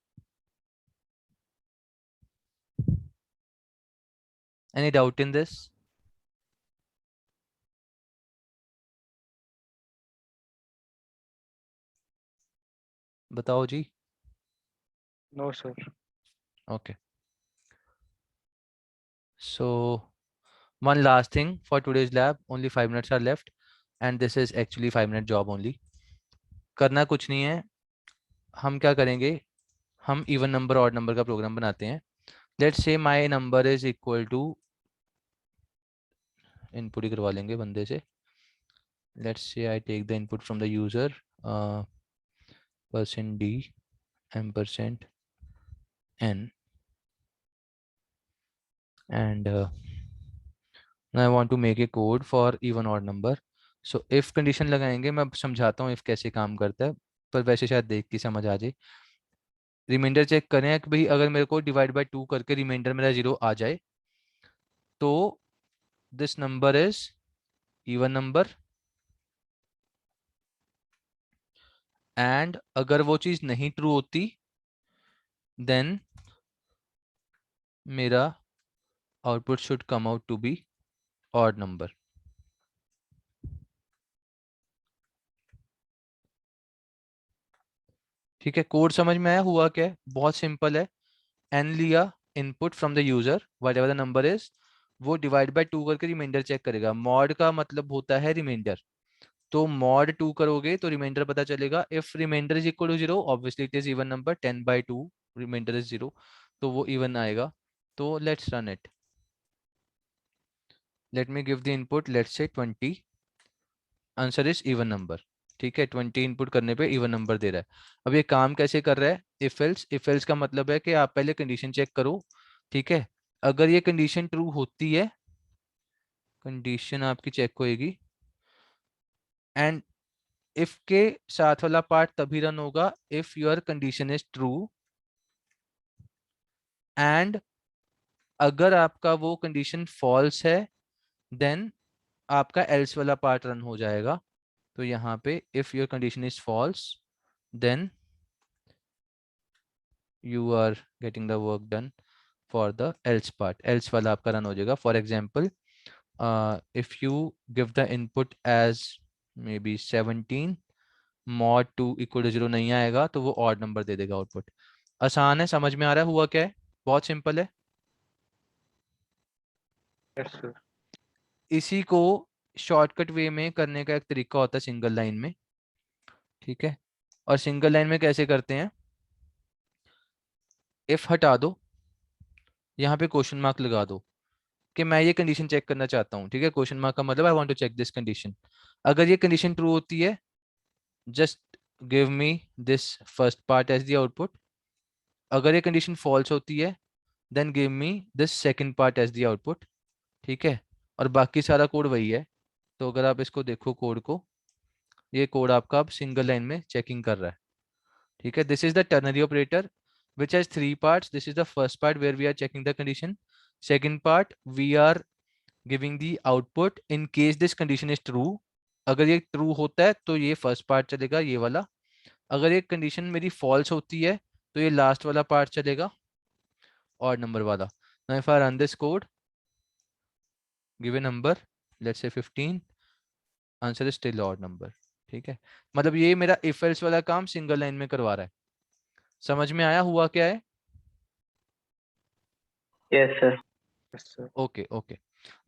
Any doubt in this? बताओ जी। No sir. Okay, so one last thing for today's lab, only 5 minutes are left and this is actually 5-minute job only। करना कुछ नहीं है, हम क्या करेंगे, हम इवन नंबर ऑड नंबर का प्रोग्राम बनाते हैं। Let's say my number is equal to, input ही करवा लेंगे बंदे से, let's say I take the input from the user, %d %n and I want to make a code for even odd number। So if condition लगाएंगे, मैं समझाता हूँ if कैसे काम करता है, पर वैसे शायद देख के समझ आ जाए। रिमाइंडर चेक करें कि भाई अगर मेरे को डिवाइड बाय 2 करके रिमाइंडर मेरा 0 आ जाए तो this number is even number, and अगर वो चीज नहीं ट्रू होती देन मेरा output should come out to be odd number. ठीक है, कोड समझ में आया? हुआ क्या है, बहुत सिंपल है। एन लिया input from the user, what ever the number is, वो डिवाइड बाय 2 करके रिमाइंडर चेक करेगा। मॉड का मतलब होता है रिमाइंडर, तो मॉड 2 करोगे तो रिमाइंडर पता चलेगा। If reminder is equal to 0 obviously it is even number, 10/2 reminder is 0, तो वो इवन आएगा। तो let's run it, let me give the input, let's say 20, answer is even number. ठीक है, 20 इनपुट करने पे इवन नंबर दे रहा है। अब ये काम कैसे कर रहा है, इफ एल्स। इफ एल्स का मतलब है कि आप पहले कंडीशन चेक करो। ठीक है, अगर ये कंडीशन ट्रू होती है, कंडीशन आपकी चेक होएगी, एंड इफ के साथ वाला पार्ट तभी रन होगा if your condition is true, and अगर आपका वो कंडीशन फॉल्स है देन आपका एल्स वाला पार्ट रन हो जाएगा। तो यहाँ पे if your condition is false then you are getting the work done for the else part, else वाला आपका रन हो जाएगा। For example, if you give the input as maybe 17, mod 2 equal to 0 नहीं आएगा तो वो odd number दे देगा output. आसान है, समझ में आ रहा है हुआ क्या है? बहुत सिंपल है। Yes sir. इसी को शॉर्टकट वे में करने का एक तरीका होता है सिंगल लाइन में। ठीक है, और सिंगल लाइन में कैसे करते हैं, इफ हटा दो, यहाँ पे क्वेश्चन मार्क लगा दो कि मैं ये कंडीशन चेक करना चाहता हूँ। ठीक है, क्वेश्चन मार्क का मतलब I want to check this condition. अगर ये कंडीशन ट्रू होती है just give me this first part as the output, अगर ये कंडीशन फॉल्स होती है then give me this second part as the output. ठीक है, और बाकी सारा कोड वही है। तो अगर आप इसको देखो कोड को, ये कोड आपका अब सिंगल लाइन में चेकिंग कर रहा है। ठीक है, this is the ternary operator which has 3 parts. This is the first part where we are checking the condition. Second part, we are giving the output in case this condition is true. अगर ये true होता है तो ये first part चलेगा, ये वाला। अगर ये condition मेरी false होती है तो ये last वाला part चलेगा, odd number वाला। Now if I run this code, give a number, let's say 15, answer is still odd number। ठीक है, मतलब ये मेरा if else वाला काम सिंगल लाइन में करवा रहा है। समझ में आया हुआ क्या है? Yes, sir. Yes sir. Okay, okay.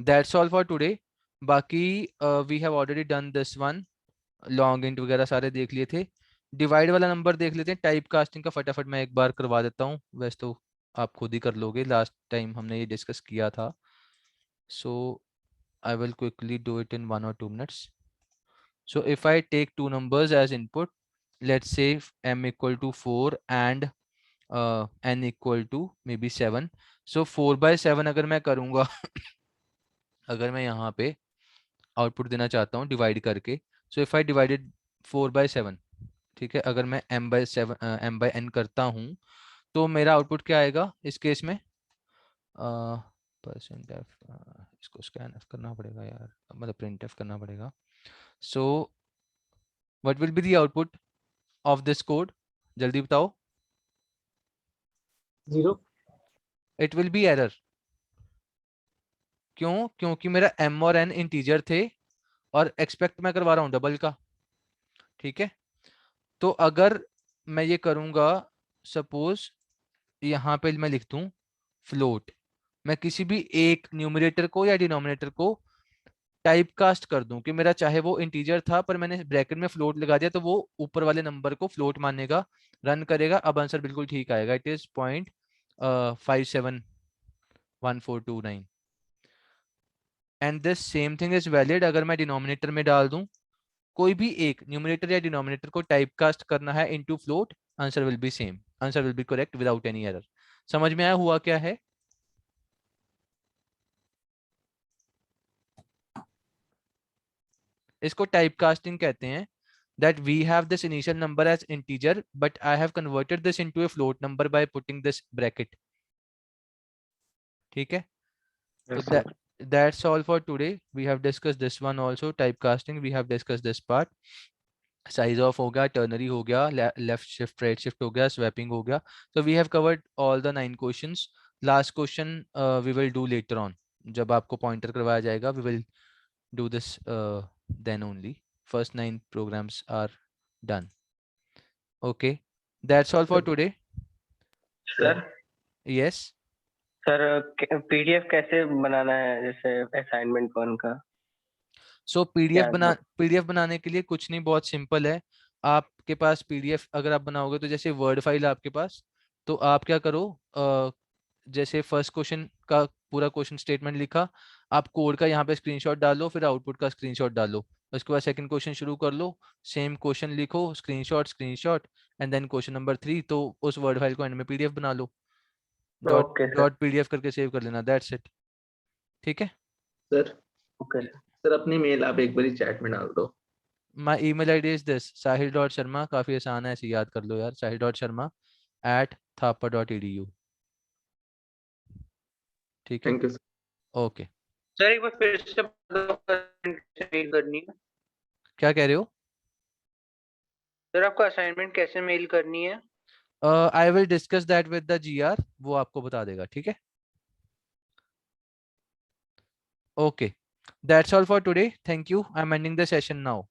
That's all for today. बाकी we have already done this one. Long int वगैरह सारे देख लिए थे। डिवाइड वाला नंबर देख लेते हैं। टाइप कास्टिंग का फटाफट मैं एक बार करवा देता हूँ, वैसे तो आप खुद ही कर लोगे, लास्ट टाइम हमने ये डिस्कस किया था। So I will quickly do it in 1 or 2 minutes. So if I take two numbers as input, let's say m equal to 4 and n equal to maybe 7. So 4/7 अगर मैं करूँगा अगर मैं यहाँ पे आउटपुट देना चाहता हूँ डिवाइड करके, सो इफ आई डिवाइडेड 4/7, ठीक है, अगर मैं m/n करता हूँ तो मेरा आउटपुट क्या आएगा इस केस में? परसेंट एफ, इसको स्कैन एफ करना पड़ेगा यार, मतलब प्रिंट एफ करना पड़ेगा। So what will be the output of this code, जल्दी बताओ। 0। It will B error. क्यों? क्योंकि मेरा m और n इंटीजर थे और एक्सपेक्ट मैं करवा रहा हूँ डबल का। ठीक है, तो अगर मैं ये करूँगा, सपोज यहाँ पे मैं लिख दूँ फ्लोट, मैं किसी भी एक न्यूमरेटर को या डिनोमिनेटर को टाइप कास्ट कर दूं कि मेरा चाहे वो इंटीजर था पर मैंने ब्रैकेट में फ्लोट लगा दिया, तो वो ऊपर वाले नंबर को फ्लोट मानेगा, रन करेगा। अब आंसर बिल्कुल ठीक आएगा, it is 0.571429। And this same thing is valid अगर मैं डिनोमिनेटर में डाल दूं, कोई भी एक न्यूमरेटर या डिनोमिनेटर को टाइप कास्ट करना है into float, answer will B same, answer will B correct without any error. समझ में आया हुआ क्या है? इसको टाइप कास्टिंग कहते हैं. That we have this initial number as integer, but I have converted this into a float number by putting this bracket. ठीक है? So Yes, sir. that's all for today. We have discussed this one also, typecasting. We have discussed this part. Size of हो गया, ternary हो गया, left shift, right shift हो गया, swapping हो गया. So we have covered all the 9 questions. Last question we will do later on. जब आपको pointer करवाया जाएगा, we will do this then only. First 9 programs are done. Okay, that's all for today. Sir Yes. Sir PDF कैसे बनाना है जैसे assignment 1 का? सो क्या PDF बनाने के लिए कुछ नहीं, बहुत सिंपल है. आपके पास पीडीएफ अगर आप बनाओगे तो जैसे वर्ड फाइल आपके पास, तो आप क्या करो, जैसे फर्स्ट क्वेश्चन का पूरा क्वेश्चन स्टेटमेंट लिखा, आप कोड का यहाँ पे स्क्रीनशॉट डालो, फिर आउटपुट का स्क्रीनशॉट डालो. उसके बाद सेकंड क्वेश्चन शुरू कर लो, सेम क्वेश्चन लिखो, screenshot and then question number 3. तो उस वर्ड फाइल को एंड में पीडीएफ बना लो, ओके सर. डॉट पीडीएफ करके सेव कर लेना. That's it. ठीक है सर ओके सर अपनी मेल आप एक बार चैट में डाल दो. My email ID is this, sahil.sharma. काफी आसान है, ऐसे याद कर लो यार. sahil.sharma@thapa.edu. ठीक है, thank you sir. Okay. Sir एक बार फिर से मेल करनी है. क्या कह रहे हो? सर आपको असाइनमेंट कैसे मेल करनी है? I will discuss that with the GR. वो आपको बता देगा. ठीक है, okay. That's all for today. Thank you. I'm ending the session now.